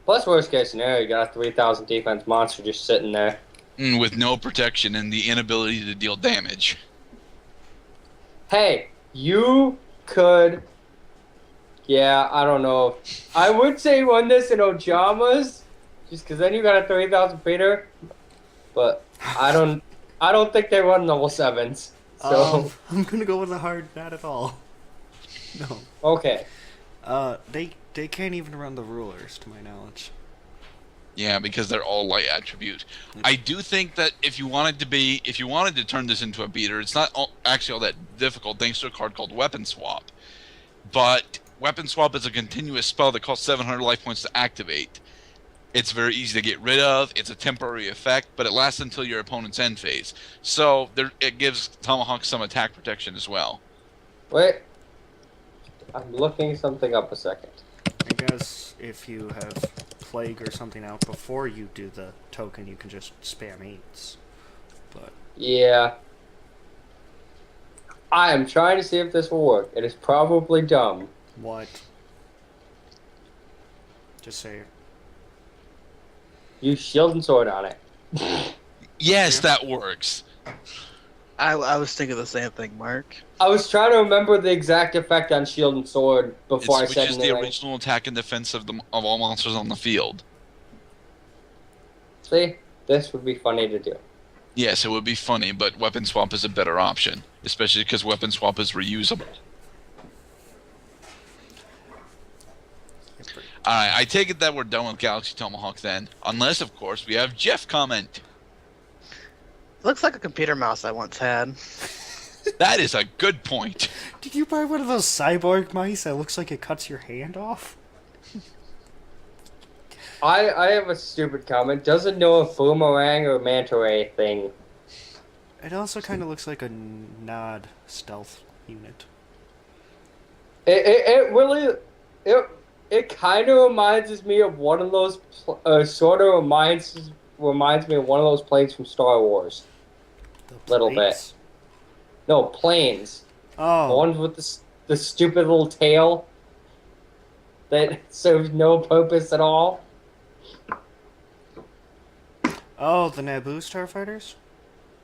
Plus, worst case scenario, you got a 3,000 defense monster just sitting there. With no protection and the inability to deal damage. Hey, you could... Yeah, I don't know. I would say run this in Ojamas, just because then you got a 3,000 feeder. But I don't think they run level 7s. So, I'm gonna go with a hard not at all. No. okay. They can't even run the rulers, to my knowledge. Yeah, because they're all light attribute. I do think that if you wanted to turn this into a beater, it's not actually all that difficult thanks to a card called Weapon Swap. But Weapon Swap is a continuous spell that costs 700 life points to activate. It's very easy to get rid of. It's a temporary effect, but it lasts until your opponent's end phase. So it gives Tomahawk some attack protection as well. Wait. I'm looking something up a second. I guess if you have Plague or something out before you do the token, you can just spam 8s. But Yeah. I am trying to see if this will work. It is probably dumb. what? Just say it. use shield and sword on it. Yes, that works. I was thinking the same thing, Mark. I was trying to remember the exact effect on shield and sword before It I said switches the anything. original attack and defense of all monsters on the field. See, this would be funny to do. Yes, it would be funny, but weapon swap is a better option, especially because weapon swap is reusable. Alright, I take it that we're done with Galaxy Tomahawk then. Unless, of course, we have Jeff comment. Looks like a computer mouse I once had. That is a good point. Did you buy one of those cyborg mice that looks like it cuts your hand off? I have a stupid comment. Doesn't know if boomerang or manta ray thing. It also kind of looks like a Nod stealth unit. It really it kind of reminds me of one of those sort of reminds me of one of those planes from Star Wars. The Little plates? No, planes. The Oh, ones with the stupid little tail that serves no purpose at all. oh, the Naboo starfighters.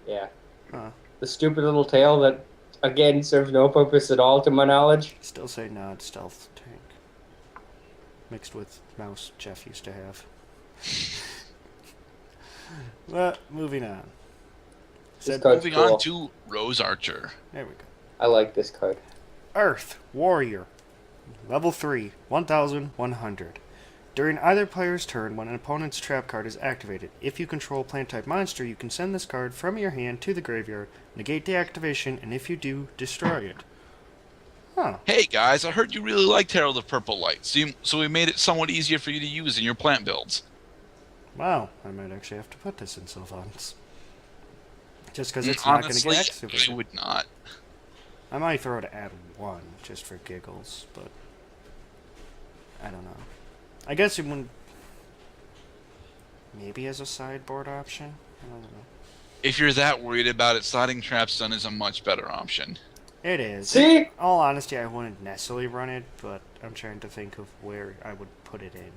Yeah. Huh. The stupid little tail that, again, serves no purpose at all to my knowledge. Still say Nod stealth tank, mixed with mouse Jeff used to have. Well, moving on. Said, card's Moving cool. on to Rose Archer. there we go. I like this card. Earth Warrior, level 3, 1,100. During either player's turn, when an opponent's trap card is activated, if you control plant-type monster, you can send this card from your hand to the graveyard, negate the activation, and if you do, destroy it. Huh. Hey guys, I heard you really liked Herald of Purple Light, so we made it somewhat easier for you to use in your plant builds. Wow, I might actually have to put this in Sylvan's. Just because it's not going to Honestly, get activated. I would not. I might throw it at 1, just for giggles, but I don't know. I guess it wouldn't... Maybe as a sideboard option? I don't know. If you're that worried about it, sliding trap stun is a much better option. It is. See? In all honesty, I wouldn't necessarily run it, but I'm trying to think of where I would put it in.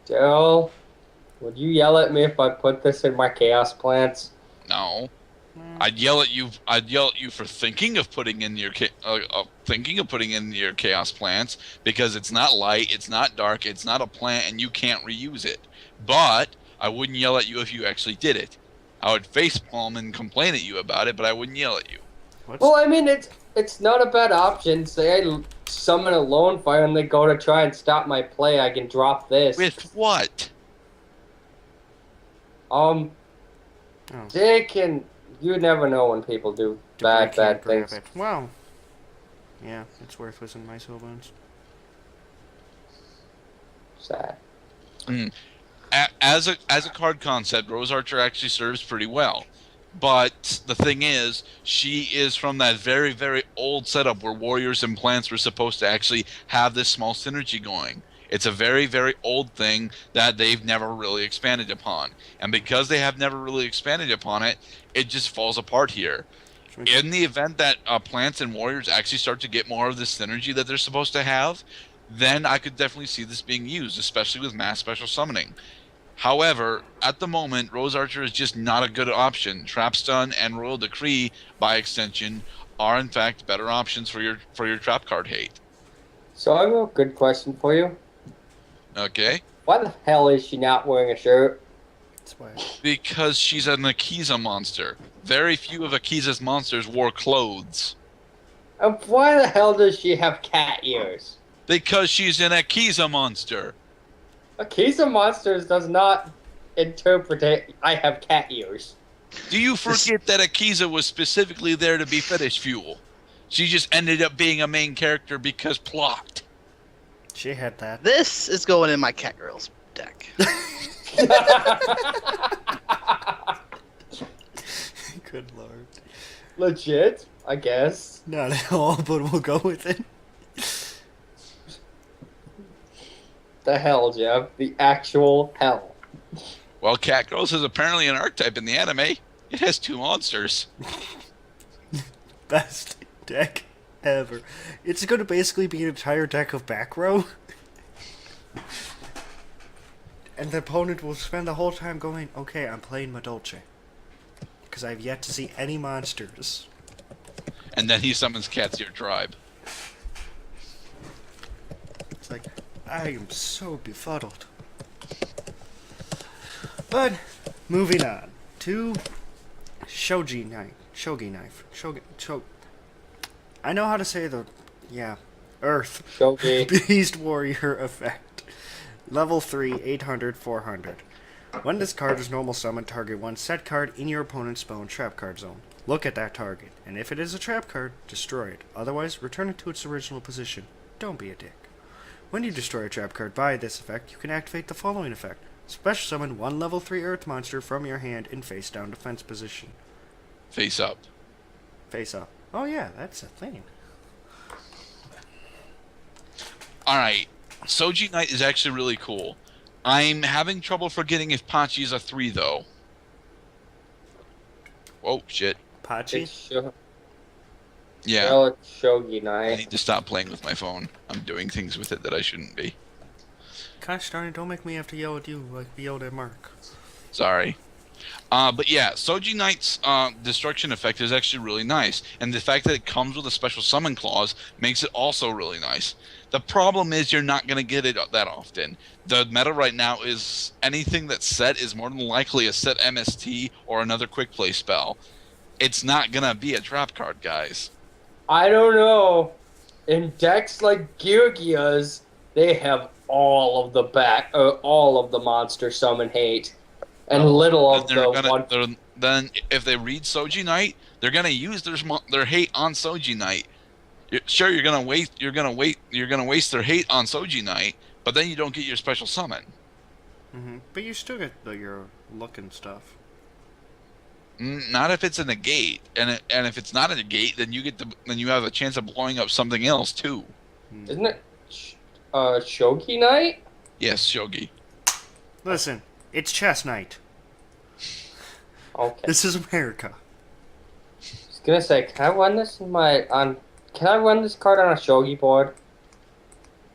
Daryl, would you yell at me if I put this in my chaos plants? No. Hmm. I'd yell at you. I'd yell at you for thinking of putting in your chaos plants because it's not light, it's not dark, it's not a plant, and you can't reuse it. But I wouldn't yell at you if you actually did it. I would facepalm and complain at you about it, but I wouldn't yell at you. What's... Well, I mean, it's not a bad option. Say I summon a lone fire and they go to try and stop my play, I can drop this. With what? Oh. They can... You never know when people do bad Can't grab things. it. Well, yeah, it's worthless in my Sylvan's. Sad. As a card concept, Rose Archer actually serves pretty well. But the thing is, she is from that very, very old setup where warriors and plants were supposed to actually have this small synergy going. It's a very, very old thing that they've never really expanded upon. And because they have never really expanded upon it, it just falls apart here. In the event that plants and warriors actually start to get more of the synergy that they're supposed to have, then I could definitely see this being used, especially with mass special summoning. However, at the moment, Rose Archer is just not a good option. Trap Stun and Royal Decree, by extension, are in fact better options for your trap card hate. So I have a good question for you. Okay? Why the hell is she not wearing a shirt? That's why. Because she's an Akiza monster. Very few of Akiza's monsters wore clothes. And why the hell does she have cat ears? Because she's an Akiza monster. Akiza Monsters does not interpret it, I have cat ears. Do you forget that Akiza was specifically there to be fetish fuel? She just ended up being a main character because plot. She had that. This is going in my Catgirls deck. Good lord. Legit, I guess. Not at all, but we'll go with it. The hell, Jeff. The actual hell. Well, Catgirls is apparently an archetype in the anime. It has 2 monsters. Best deck ever. It's going to basically be an entire deck of back row. And the opponent will spend the whole time going, okay, I'm playing Madolche. Because I've yet to see any monsters. And then he summons Cat's Ear Tribe. It's like, I am so befuddled. But, moving on to Shogi Knife. I know how to say Earth. Shogi. Beast Warrior effect. Level 3, 800, 400. When this card is normal summon, target one set card in your opponent's spell and trap card zone. Look at that target, and if it is a trap card, destroy it. Otherwise, return it to its original position. Don't be a dick. When you destroy a trap card by this effect, you can activate the following effect. Special summon one level 3 Earth monster from your hand in face down defense position. Face up. Face up. Oh yeah, that's a thing. Alright, Soji Knight is actually really cool. I'm having trouble forgetting if Pachi is a 3, though. Oh, shit. Pachi? It's Yeah. Well, it's Shogi I Knight. need to stop playing with my phone. I'm doing things with it that I shouldn't be. Gosh darn it, don't make me have to yell at you like we yelled at Mark. Sorry. But yeah, Soji Knight's destruction effect is actually really nice. And the fact that it comes with a special summon clause makes it also really nice. The problem is you're not going to get it that often. The meta right now is anything that's set is more than likely a set MST or another quick play spell. It's not going to be a trap card, guys. I don't know. In decks like Gyugia's, they have all of the monster summon hate, and little of Then if they read Soji Knight, they're gonna use their hate on Soji Knight. Sure, you're gonna waste their hate on Soji Knight, but then you don't get your special summon. Mm-hmm. But you still get your look and stuff. Not if it's a negate, and if it's not a negate, then you have a chance of blowing up something else too. Isn't it Shogi Knight? Yes, Shogi. Listen, it's chess night. Okay. This is America. I was gonna say, can I run this Can I run this card on a Shogi board?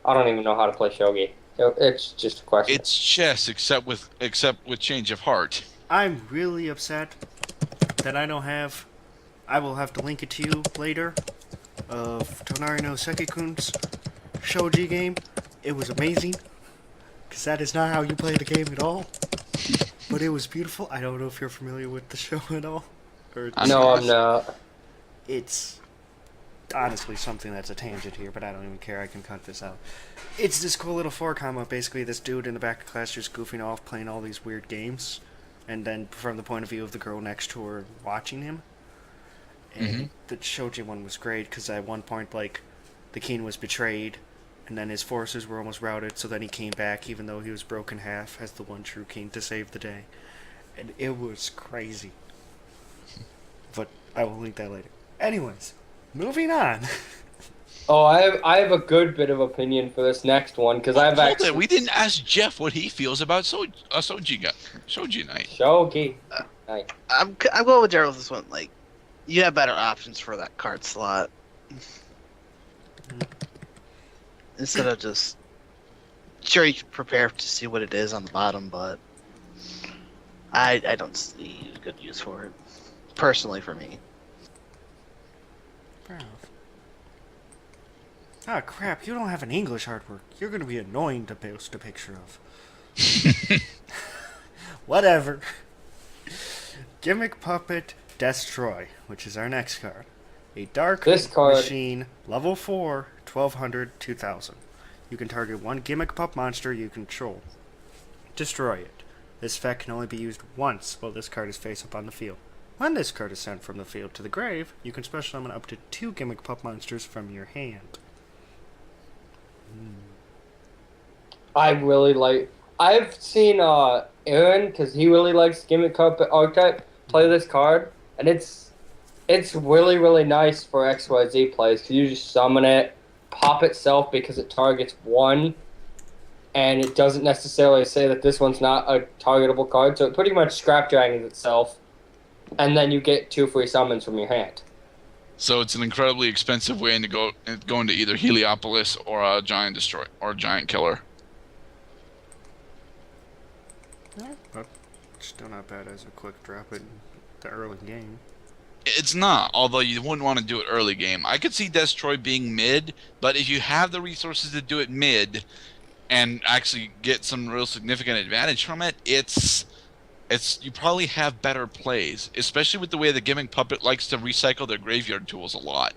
I don't even know how to play Shogi. It's just a question. It's chess, except with change of heart. I'm really upset that I don't have. I will have to link it to you later. Of Tonarino Sekikun's Shogi game. It was amazing. Because that is not how you play the game at all. But it was beautiful. I don't know if you're familiar with the show at all. No, I'm not. It's honestly something that's a tangent here, but I don't even care. I can cut this out. It's this cool little 4-comma. Basically, this dude in the back of class just goofing off, playing all these weird games. And then from the point of view of the girl next to her watching him. And the Shoji one was great, because at one point, like, the king was betrayed, and then his forces were almost routed, so then he came back, even though he was broken half, as the one true king to save the day. And it was crazy. But I will link that later. Anyways, moving on. Oh, I have a good bit of opinion for this next one, because I've actually... We didn't ask Jeff what he feels about Shogi Knight. Shogi Knight. I'm going with Daryl with this one. Like, you have better options for that card slot. Instead of just... Sure, you can prepare to see what it is on the bottom, but... I don't see a good use for it. Personally, for me. Ah, crap, you don't have an English artwork. You're gonna be annoying to post a picture of. Whatever. Gimmick Puppet Destroy, which is our next card. A Dark Machine, level 4, 1200, 2000. You can target one Gimmick Pup monster you control. Destroy it. This effect can only be used once while this card is face up on the field. When this card is sent from the field to the grave, you can special summon up to 2 Gimmick Pup monsters from your hand. I've seen Aaron, because he really likes Gimmick Pup archetype, play this card, and it's really, really nice for XYZ plays, because you just summon it, pop itself because it targets one, and it doesn't necessarily say that this one's not a targetable card, so it pretty much scrap dragons itself, and then you get 2 free summons from your hand. So it's an incredibly expensive way to go into either Heliopolis or a Giant Destroy or Giant Killer. Yeah, but still not bad as a quick drop in the early game. It's not, although you wouldn't want to do it early game. I could see Destroy being mid, but if you have the resources to do it mid and actually get some real significant advantage from it, it's you probably have better plays, especially with the way the Giving Puppet likes to recycle their graveyard tools a lot.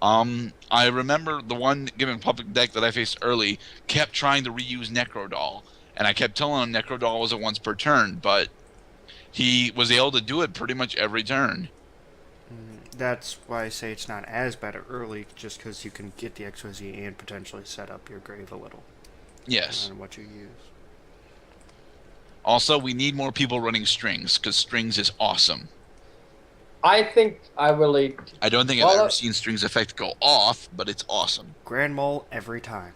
I remember the one Giving Puppet deck that I faced early kept trying to reuse Necrodoll, and I kept telling him Necrodoll was a once per turn, but he was able to do it pretty much every turn. That's why I say it's not as bad early, just because you can get the XYZ and potentially set up your grave a little Yes. on what you use. Also, we need more people running strings, because strings is awesome. I think I really. I don't think I've ever seen strings effect go off, but it's awesome. Grand Mole every time.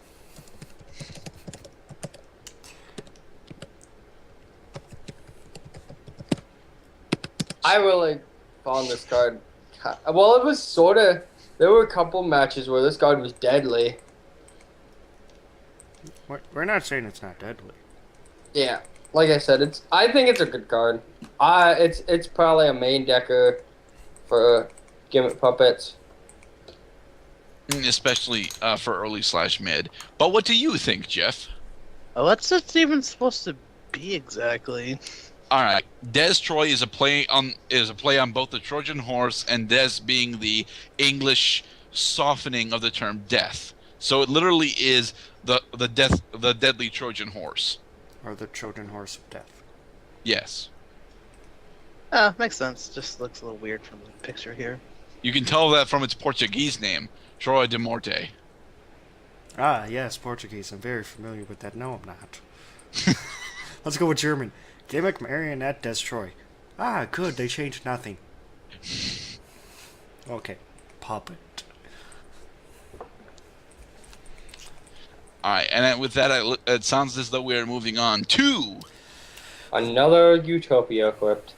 I really found this card. Well, it was sort of. There were a couple matches where this card was deadly. We're not saying it's not deadly. Yeah, like I said, I think it's a good card. It's probably a main decker for Gimmick Puppets. Especially for early / mid. But what do you think, Jeff? Oh, what's it even supposed to be exactly? All right, Des Troy is a play on both the Trojan horse and Des being the English softening of the term death. So it literally is the deadly Trojan horse. Or the Trojan Horse of Death. Yes. Makes sense. Just looks a little weird from the picture here. You can tell that from its Portuguese name, Troia de Morte. Ah, yes, Portuguese. I'm very familiar with that. No, I'm not. Let's go with German. Gimmick Marionette Destroy. Ah, good. They changed nothing. Okay. Puppet. Alright, and then with that, it sounds as though we are moving on to... Another Utopia equipped.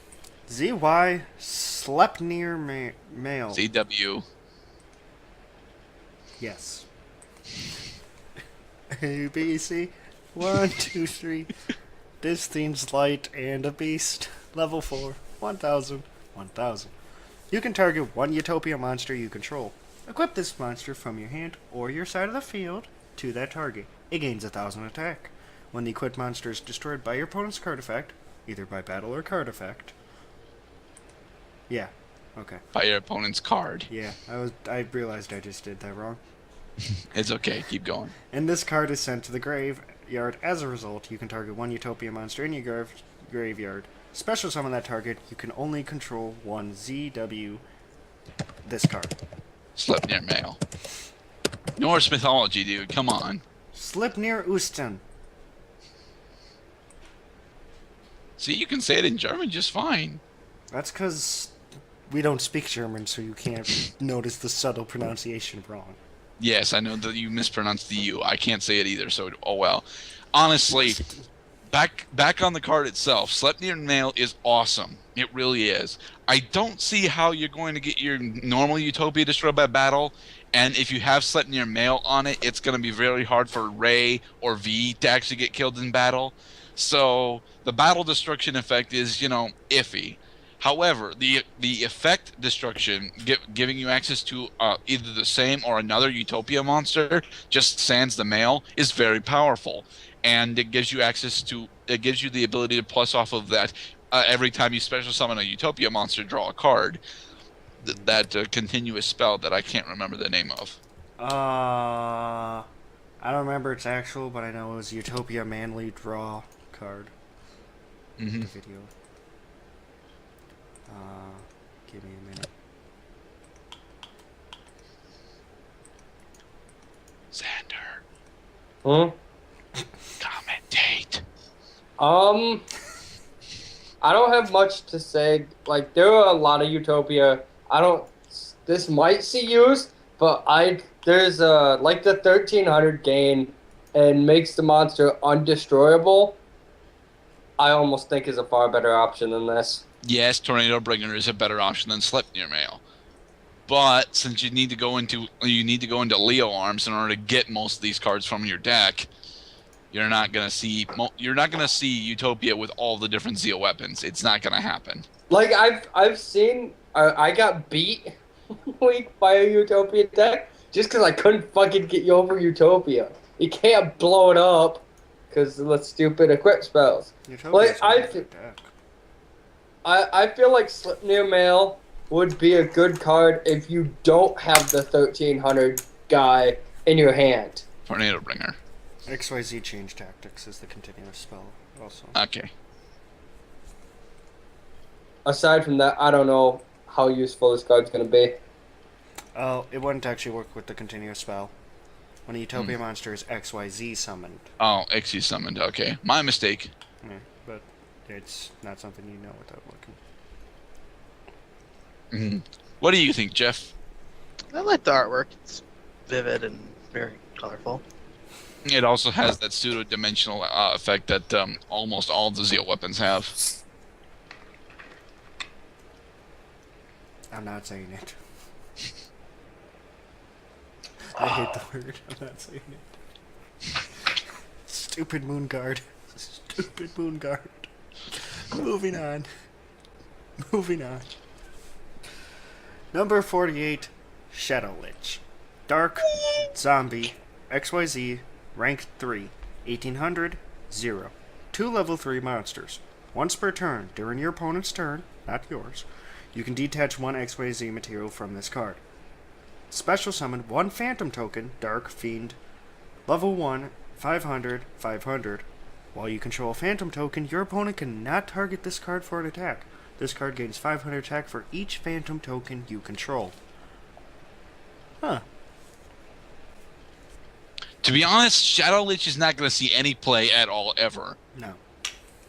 ZY Sleipnir Male. ZW. Yes. A, B, C. 1, 2, 3. This theme's light and a beast. Level 4. 1000. 1000. You can target one Utopia monster you control. Equip this monster from your hand or your side of the field to that target. It gains 1000 attack. When the equipped monster is destroyed by your opponent's card effect, either by battle or card effect. Yeah. Okay. By your opponent's card. Yeah. I realized I just did that wrong. It's okay, keep going. And this card is sent to the graveyard. As a result, you can target one Utopia monster in your graveyard. Special summon that target. You can only control one ZW. This card. Sleipnir Male. Norse mythology, dude. Come on. Sleipnir Usten. See, you can say it in German just fine. That's because we don't speak German, so you can't notice the subtle pronunciation wrong. Yes, I know that you mispronounced the U. I can't say it either, so oh well. Honestly, back on the card itself, Sleipnir Male is awesome. It really is. I don't see how you're going to get your normal Utopia destroyed by battle, and if you have Sleipnir Male on it, it's going to be very hard for Ray or V to actually get killed in battle. So the battle destruction effect is, iffy. However, the effect destruction, giving you access to either the same or another Utopia monster, just sans the male, is very powerful, and it gives you the ability to plus off of that every time you special summon a Utopia monster, draw a card. That continuous spell that I can't remember the name of. I don't remember its actual, but I know it was Utopia Manly Draw card. Mm-hmm. The video. Give me a minute. Xander, Hmm? commentate. I don't have much to say. Like, there are a lot of Utopia. This might see use, but there's like the 1300 gain and makes the monster undestroyable. I almost think is a far better option than this. Yes, Tornado Bringer is a better option than Sleipnir Male. But since you need to go into Leo arms in order to get most of these cards from your deck, You're not gonna see Utopia with all the different Zeal weapons. It's not gonna happen. Like I've seen, I got beat one week by a Utopia deck just because I couldn't fucking get you over Utopia. You can't blow it up because of the stupid equip spells. Utopia's Like, a good deck. I feel like Slip Near Mail would be a good card if you don't have the 1300 guy in your hand. Tornado Bringer. XYZ Change Tactics is the continuous spell also. Okay. Aside from that, I don't know how useful this card's going to be. Oh, it wouldn't actually work with the continuous spell. When a Utopia monster is XYZ summoned. Oh, XE summoned. Okay. My mistake. Yeah, but it's not something you know without looking. Mhm. What do you think, Jeff? I like the artwork. It's vivid and very colorful. It also has that pseudo-dimensional effect that almost all the Zeal weapons have. I'm not saying it. I hate the word. I'm not saying it. Stupid Moon Guard. Stupid Moon Guard. Moving on. Moving on. Number 48, Shadow Lich. Dark, Zombie, XYZ, Rank 3, 1800, 0. 2 level 3 monsters. Once per turn, during your opponent's turn, not yours, you can detach 1 XYZ material from this card. Special summon 1 Phantom token, Dark Fiend, level 1, 500, 500. While you control a Phantom token, your opponent cannot target this card for an attack. This card gains 500 attack for each Phantom token you control. Huh. To be honest, Shadow Lich is not going to see any play at all ever. No.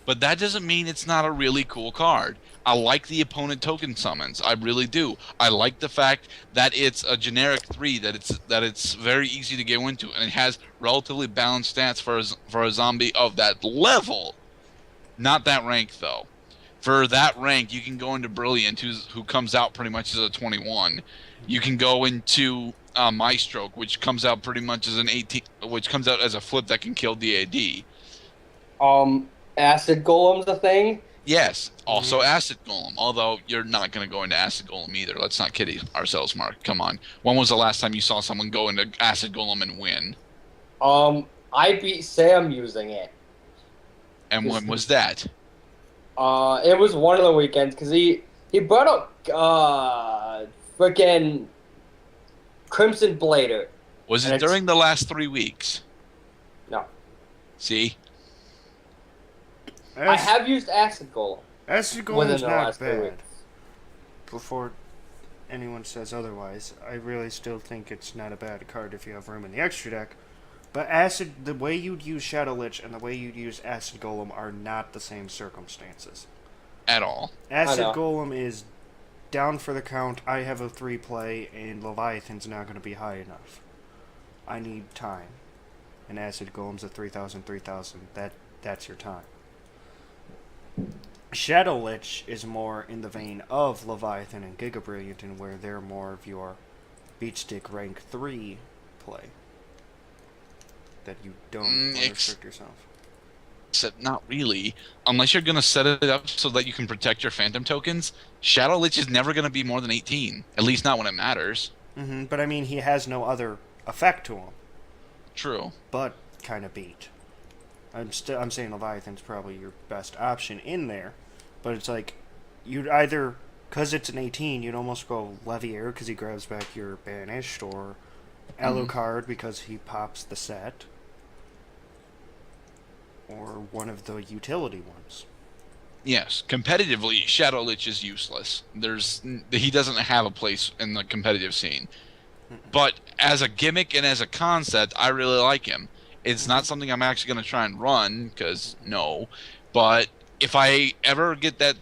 But that doesn't mean it's not a really cool card. I like the opponent token summons. I really do. I like the fact that it's a generic 3, that it's very easy to go into, and it has relatively balanced stats for a zombie of that level. Not that rank though. For that rank, you can go into Brilliant, who comes out pretty much as a 21. You can go into Maestro, which comes out pretty much as an 18, which comes out as a flip that can kill DAD. Acid Golem's a thing. Yes, also Acid Golem, although you're not going to go into Acid Golem either. Let's not kid ourselves, Mark. Come on. When was the last time you saw someone go into Acid Golem and win? I beat Sam using it. And when was that? It was one of the weekends, because he brought up, frickin' Crimson Blader. Was it during the last 3 weeks? No. See? I have used Acid Golem. Acid Golem within is the not last 3 bad. weeks. Before anyone says otherwise, I really still think it's not a bad card if you have room in the extra deck. But the way you'd use Shadow Lich and the way you'd use Acid Golem are not the same circumstances. At all. Acid know. Golem is down for the count. I have a 3 play, and Leviathan's not going to be high enough. I need time. And Acid Golem's a 3,000, 3,000. That's your time. Shadow Lich is more in the vein of Leviathan and Giga Brilliant, and where they're more of your Beach Stick rank 3 play. That you don't restrict yourself. Except not really. Unless you're going to set it up so that you can protect your Phantom tokens, Shadow Lich is never going to be more than 18. At least not when it matters. But I mean, he has no other effect to him. True. But kind of beat. I'm saying Leviathan's probably your best option in there, but it's like you'd either, because it's an 18, you'd almost go Leviair because he grabs back your banished, or Alucard because he pops the set, or one of the utility ones. Yes, competitively, Shadow Lich is useless. He doesn't have a place in the competitive scene. But as a gimmick and as a concept, I really like him. It's not something I'm actually going to try and run, because no. But if I ever get that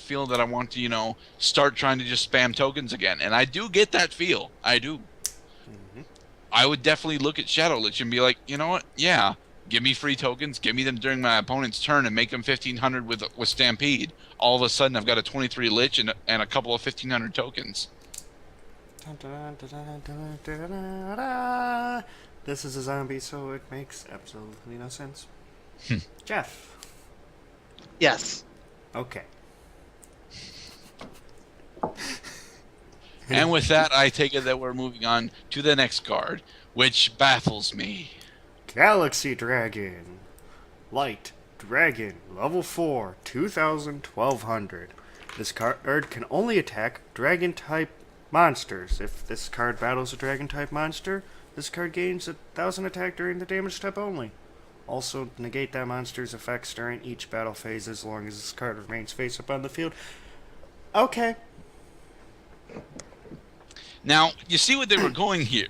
feel that I want to, start trying to just spam tokens again, and I do get that feel, I do. I would definitely look at Shadow Lich and be like, you know what? Yeah, give me free tokens, give me them during my opponent's turn, and make them 1,500 with Stampede. All of a sudden, I've got a 23 Lich and a couple of 1,500 tokens. this is a zombie, so it makes absolutely no sense. Jeff. Yes. Okay. And with that, I take it that we're moving on to the next card, which baffles me. Galaxy Dragon. Light Dragon. Level 4. 1200. This card can only attack Dragon-type monsters. If this card battles a Dragon-type monster, this card gains 1000 attack during the damage step only. Also, negate that monster's effects during each battle phase as long as this card remains face up on the field. Okay. Now, you see what they were going here.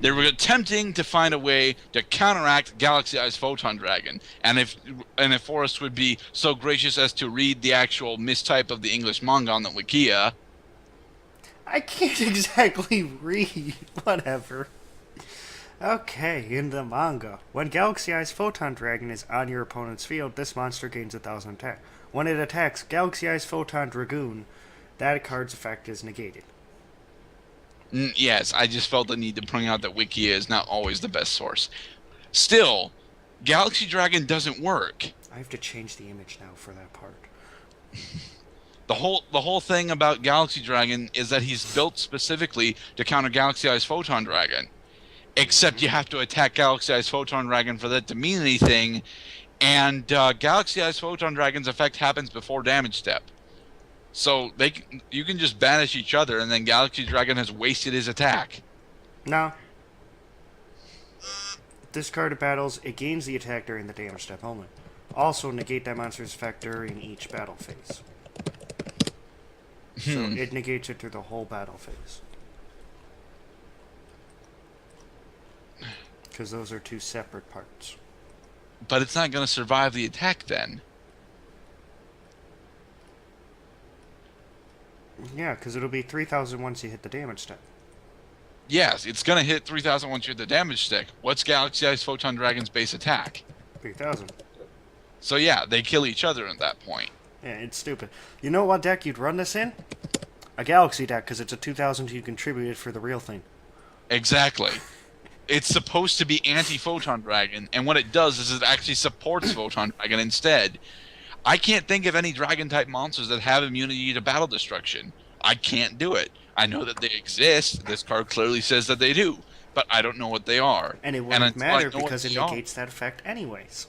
They were attempting to find a way to counteract Galaxy Eyes Photon Dragon, and if Forrest would be so gracious as to read the actual mistype of the English manga on the Wikia. I can't exactly read. Whatever. Okay, in the manga, when Galaxy Eyes Photon Dragon is on your opponent's field, this monster gains 1000 attack. When it attacks Galaxy Eyes Photon Dragoon, that card's effect is negated. Yes, I just felt the need to point out that Wikia is not always the best source. Still, Galaxy Dragon doesn't work. I have to change the image now for that part. The whole thing about Galaxy Dragon is that he's built specifically to counter Galaxy Eyes Photon Dragon. Except you have to attack Galaxy Eyes Photon Dragon for that to mean anything, and Galaxy Eyes Photon Dragon's effect happens before damage step. So you can just banish each other, and then Galaxy Dragon has wasted his attack. No. This card battles, it gains the attack during the damage step only. Also, negate that monster's effect during each battle phase. So it negates it through the whole battle phase. Because those are two separate parts. But it's not going to survive the attack then. Yeah, because it'll be 3000 once you hit the damage step. Yes, it's going to hit 3000 once you hit the damage stick. What's Galaxy Eyes Photon Dragon's base attack? 3000. So yeah, they kill each other at that point. Yeah, it's stupid. You know what deck you'd run this in? A Galaxy deck, because it's a 2000 you contributed for the real thing. Exactly. It's supposed to be anti-Photon Dragon, and what it does is it actually supports Photon Dragon instead. I can't think of any Dragon-type monsters that have immunity to battle destruction. I can't do it. I know that they exist. This card clearly says that they do, but I don't know what they are. And it wouldn't matter until I know because what it they are- negates that effect anyways.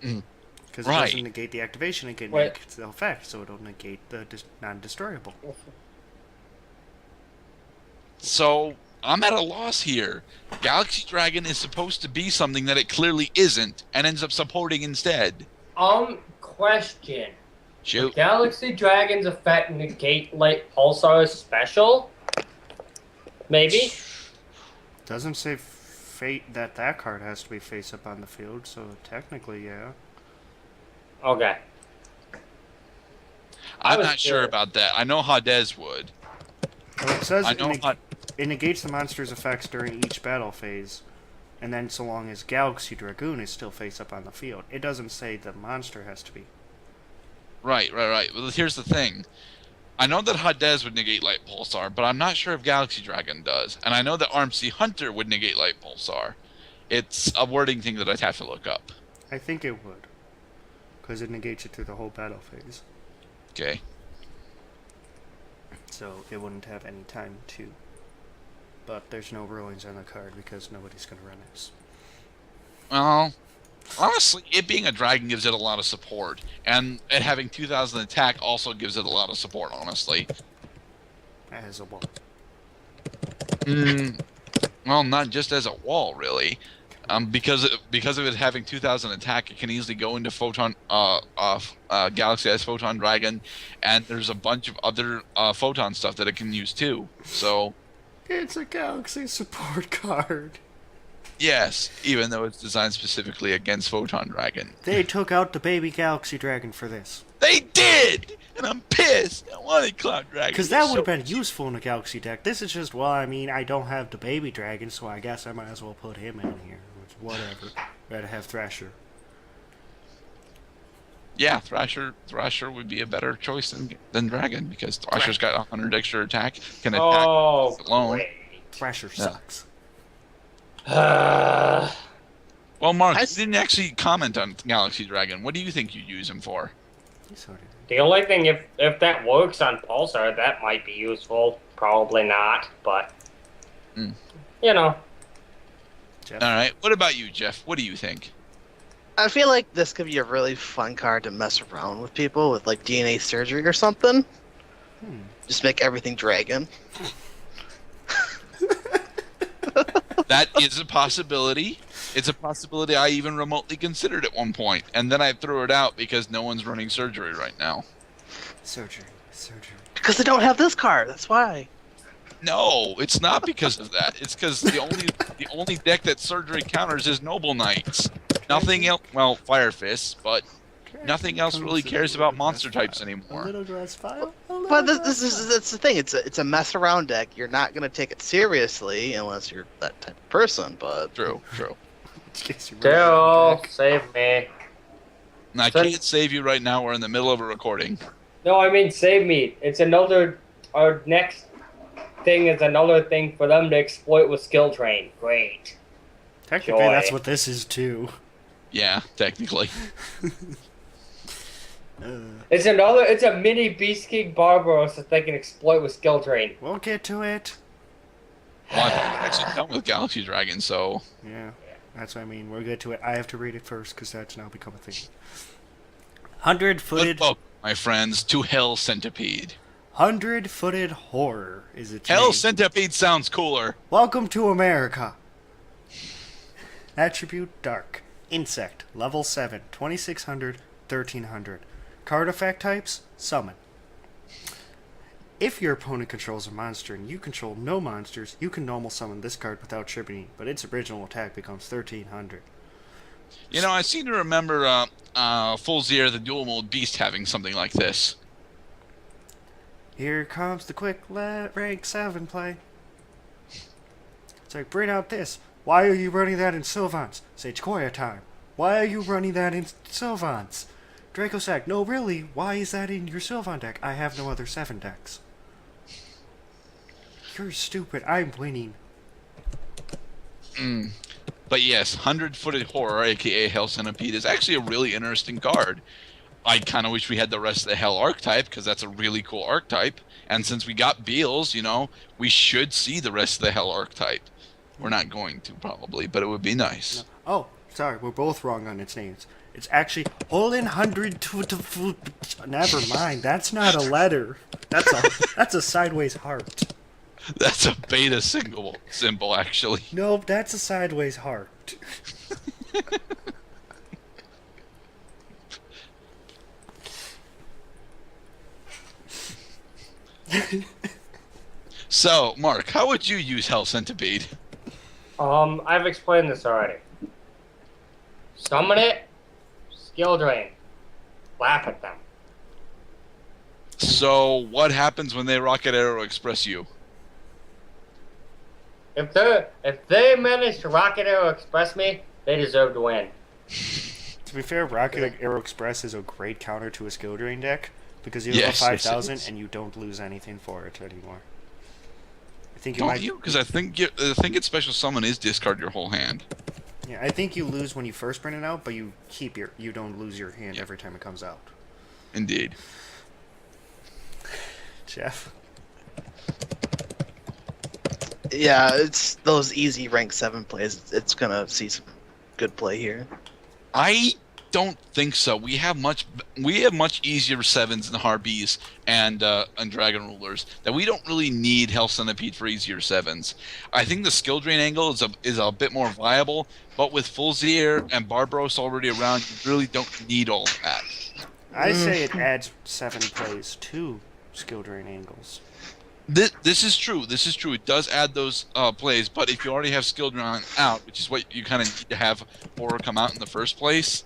Because Right. it doesn't negate the activation, it Wait. negates the effect, so it'll negate the non-destroyable. So I'm at a loss here. Galaxy Dragon is supposed to be something that it clearly isn't, and ends up supporting instead. Question. Shoot. Galaxy Dragon's effect negate Light Pulsar's special? Maybe? Doesn't say fate that card has to be face up on the field, so technically, yeah. Okay. I'm was not sure sure. about that. I know Hades would. Well, it says I know it negates the monster's effects during each battle phase, and then so long as Galaxy Dragoon is still face up on the field. It doesn't say the monster has to be. Right. Well, here's the thing. I know that Hades would negate Light Pulsar, but I'm not sure if Galaxy Dragon does. And I know that Armsea Hunter would negate Light Pulsar. It's a wording thing that I'd have to look up. I think it would. Because it negates it through the whole battle phase. Okay. So it wouldn't have any time to. But there's no rulings on the card because nobody's going to run it. Well, honestly, it being a dragon gives it a lot of support. And it having 2000 attack also gives it a lot of support, honestly. As a wall. Well, not just as a wall, really. Because of it having 2000 attack, it can easily go into Galaxy Eyes Photon Dragon, and there's a bunch of other Photon stuff that it can use too. So, It's a Galaxy support card. yes, even though it's designed specifically against Photon Dragon. They took out the baby Galaxy Dragon for this. They did! And I'm pissed! I wanted Cloud Dragon. Because that would have been useful in a Galaxy deck. This is just, well, I mean, I don't have the baby dragon, so I guess I might as well put him in here. Which, whatever. Rather have Thrasher. Yeah, Thrasher would be a better choice than Dragon, because Thrasher's got 100 extra attack, can attack alone. Great. Thrasher Yeah. sucks. Uh, Well, Mark, I you s- didn't actually comment on Galaxy Dragon. What do you think you'd use him for? You sort of the only thing, if that works on Pulsar, that might be useful. Probably not, but Hmm. you know. Jeff. All right. What about you, Jeff? What do you think? I feel like this could be a really fun card to mess around with people with like DNA surgery or something. Hmm. Just make everything dragon. That is a possibility. It's a possibility I even remotely considered at one point, and then I threw it out because no one's running surgery right now. Surgery. Because they don't have this card. That's why. No, it's not because of that. It's because the only deck that surgery counters is Noble Knights. Nothing else. Well, Fire Fists, but nothing else really cares about monster types A anymore. little grass file. A little But grass that's the thing. It's a mess around deck. You're not gonna take it seriously unless you're that type of person. But True. file. In case you remember Daryl, back. save me. And I can't save you right now. We're in the middle of a recording. No, I mean save me. It's another. Our next thing is another thing for them to exploit with skill train. Great. Technically, Joy. that's what this is too. Yeah, technically. It's another. It's a mini Beast King Barbaros that they can exploit with skill train. We'll get to it. Well, I'm actually done with Galaxy Dragon, so Yeah, that's what I mean. We'll get to it. I have to read it first because that's now become a thing. 100-footed, welcome, my friends, to Hell Centipede. 100-footed horror is its Hell name. Centipede sounds cooler. Welcome to America. Attribute Dark. Insect. Level 7. 2600. 1300. Card effect types. Summon. If your opponent controls a monster and you control no monsters, you can normal summon this card without tripping, but its original attack becomes 1300. You know, I seem to remember Full Zero, the dual mode beast, having something like this. Here comes the quick rank 7 play. It's like, bring out this. Why are you running that in Sylvans? Sage Koya time. Why are you running that in Sylvans? Dracossack, no really, why is that in your Sylvan deck? I have no other 7 decks. You're stupid, I'm winning. But yes, 100-footed horror, aka Hell Centipede, is actually a really interesting card. I kind of wish we had the rest of the Hell archetype, because that's a really cool archetype. And since we got Beals, you know, we should see the rest of the Hell archetype. We're not going to, probably, but it would be nice. Oh, sorry, we're both wrong on its names. It's actually Olin 100. Never mind, that's not a letter. That's a sideways heart. That's a beta symbol, actually. Nope, that's a sideways heart. So, Mark, how would you use Hell Centipede? I've explained this already. Summon it. Skill drain. Laugh at them. So, what happens when they Rocket Arrow Express you? If they manage to Rocket Arrow Express me, they deserve to win. To be fair, Rocket Arrow Express is a great counter to a skill drain deck because you have Yes, a yes, it 5000 is. and you don't lose anything for it anymore. I think you Don't might. you? Because I think its special summon is discard your whole hand. Yeah, I think you lose when you first bring it out, but you don't lose your hand Yeah. every time it comes out. Indeed. Jeff. yeah, it's those easy rank 7 plays. It's gonna see some good play here. I don't think so. We have much easier 7s and Harpies and Dragon Rulers that we don't really need Hell Centipede for easier 7s. I think the skill drain angle is a bit more viable, but with Fulzier and Barbaros already around, you really don't need all of that. I say it adds 7 plays to skill drain angles. This is true. This is true. It does add those plays, but if you already have skill drawn out, which is what you kind of need to have horror come out in the first place,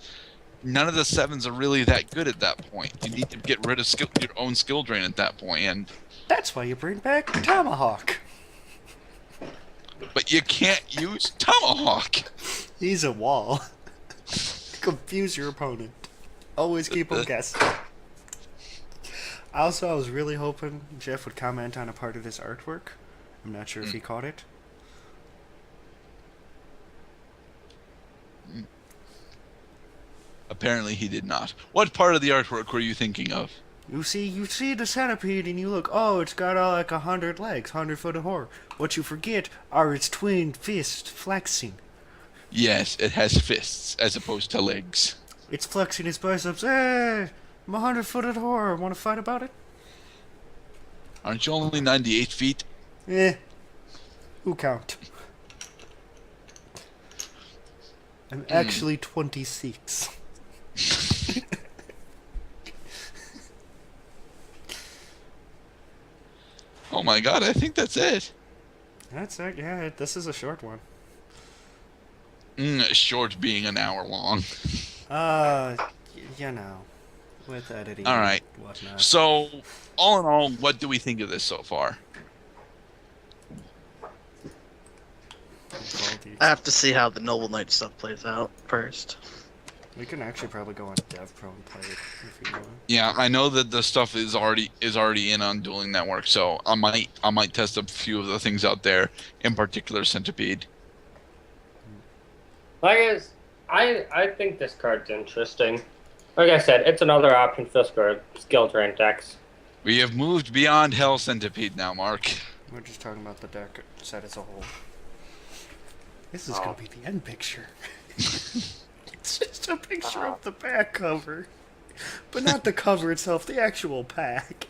none of the 7s are really that good at that point. You need to get rid of your own skill drain at that point, and That's why you bring back Tomahawk. but you can't use Tomahawk. He's a wall. Confuse your opponent. Always keep him guessing. Also, I was really hoping Jeff would comment on a part of this artwork. I'm not sure if he caught it. Apparently he did not. What part of the artwork were you thinking of? You see the centipede, and you look. Oh, it's got like 100 legs, 100-footed horror. What you forget are its twin fists flexing. Yes, it has fists as opposed to legs. It's flexing its biceps. Hey, I'm a 100-footed horror. Want to fight about it? Aren't you only 98 feet? Eh. Who count? I'm actually 26. Oh my god, I think that's it. That's it. Yeah, this is a short one. Short being an hour long. You know, with editing. All right. And whatnot. So, all in all, what do we think of this so far? I have to see how the Noble Knight stuff plays out first. We can actually probably go on DevPro and play it if you want. Yeah, I know that the stuff is already in on Dueling Network, so I might test a few of the things out there, in particular Centipede. I think this card's interesting. Like I said, it's another option for skill drain decks. We have moved beyond Hell Centipede now, Mark. We're just talking about the deck set as a whole. This is gonna be the end picture. It's just a picture of the back cover. But not the cover itself, the actual pack.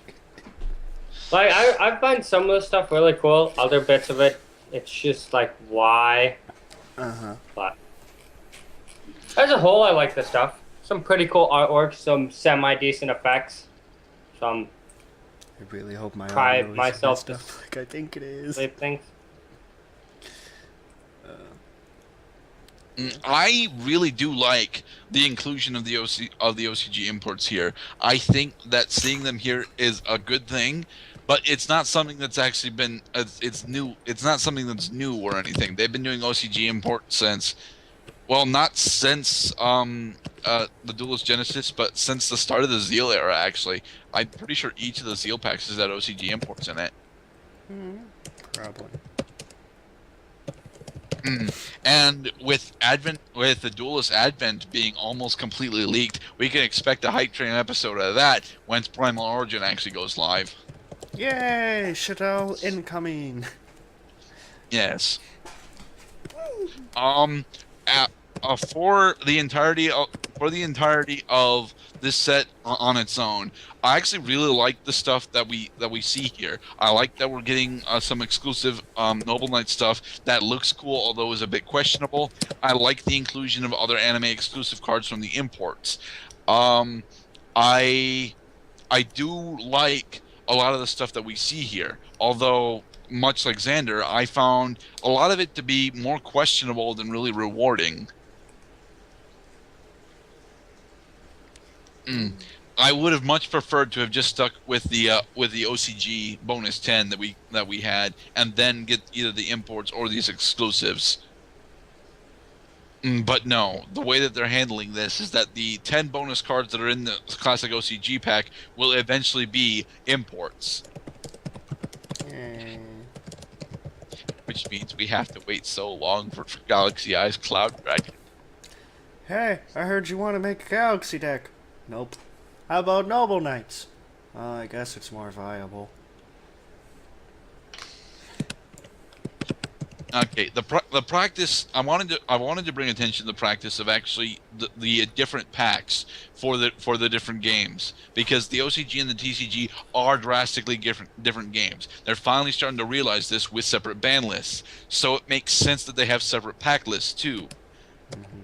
Like, I find some of the stuff really cool. Other bits of it, it's just like, why? Uh-huh. But as a whole, I like the stuff. Some pretty cool artwork, some semi-decent effects. Some I really hope my Try audio is myself messed up like I think it is. sleep things. I really do like the inclusion of the OCG imports here. I think that seeing them here is a good thing, but it's not something that's actually been it's new. It's not something that's new or anything. They've been doing OCG imports since, well, not since the Duelist Genesis, but since the start of the Zeal era. Actually, I'm pretty sure each of the Zeal packs has had OCG imports in it. Probably. And with the Duelist Advent being almost completely leaked, we can expect a hype train episode of that once Primal Origin actually goes live. Yay! Shadow incoming! Yes. For the entirety of this set on its own, I actually really like the stuff that we see here. I like that we're getting some exclusive Noble Knight stuff that looks cool, although is a bit questionable. I like the inclusion of other anime exclusive cards from the imports. I do like a lot of the stuff that we see here, although much like Xander, I found a lot of it to be more questionable than really rewarding. I would have much preferred to have just stuck with the OCG bonus 10 that we had, and then get either the imports or these exclusives. But no, the way that they're handling this is that the 10 bonus cards that are in the classic OCG pack will eventually be imports, which means we have to wait so long for Galaxy Eyes Cloud Dragon. Hey, I heard you want to make a Galaxy deck. Nope. How about Noble Knights? I guess it's more viable. Okay, the practice. I wanted to bring attention to the practice of actually the different packs for the different games, because the OCG and the TCG are drastically different games. They're finally starting to realize this with separate ban lists, so it makes sense that they have separate pack lists too.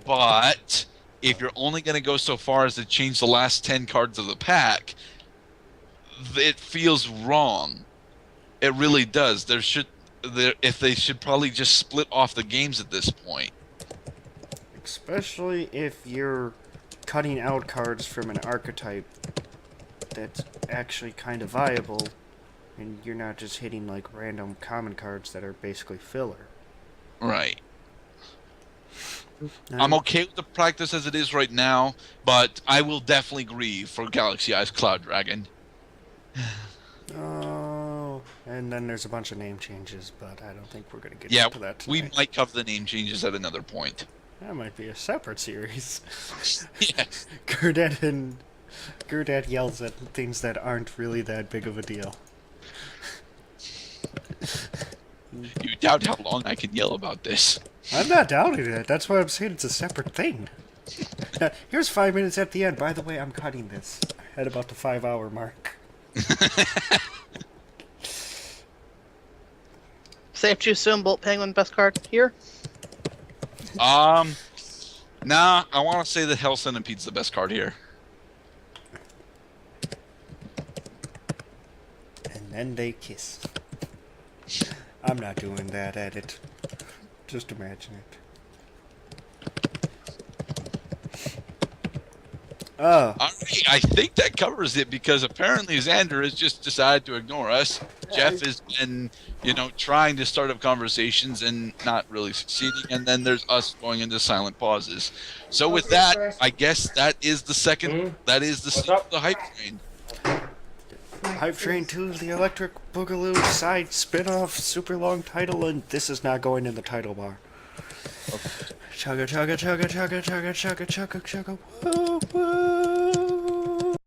But if you're only going to go so far as to change the last 10 cards of the pack, it feels wrong. It really does. If they should probably just split off the games at this point. Especially if you're cutting out cards from an archetype that's actually kind of viable, and you're not just hitting like random common cards that are basically filler. Right. I'm okay with the practice as it is right now, but I will definitely grieve for Galaxy Eyes Cloud Dragon. Oh, and then there's a bunch of name changes, but I don't think we're going to get Yeah, into that tonight. we might cover the name changes at another point. That might be a separate series. Yeah. Gurdat yells at things that aren't really that big of a deal. You doubt how long I can yell about this. I'm not doubting it. That's why I'm saying it's a separate thing. Here's 5 minutes at the end. By the way, I'm cutting this at about the 5-hour mark. Safe to assume Bolt Penguin best card here. Nah, I want to say that Hell Centipede's the best card here. And then they kiss. I'm not doing that edit. Just imagine it. Oh, Alright, I think that covers it because apparently Xander has just decided to ignore us. Jeff has been, trying to start up conversations and not really succeeding, and then there's us going into silent pauses. So with that, I guess that is the second. That is the hype train. Hype Train 2, the Electric Boogaloo side spin-off, super long title, and this is not going in the title bar. Chugga chugga chugga chugga chugga chugga chugga chugga woo woo.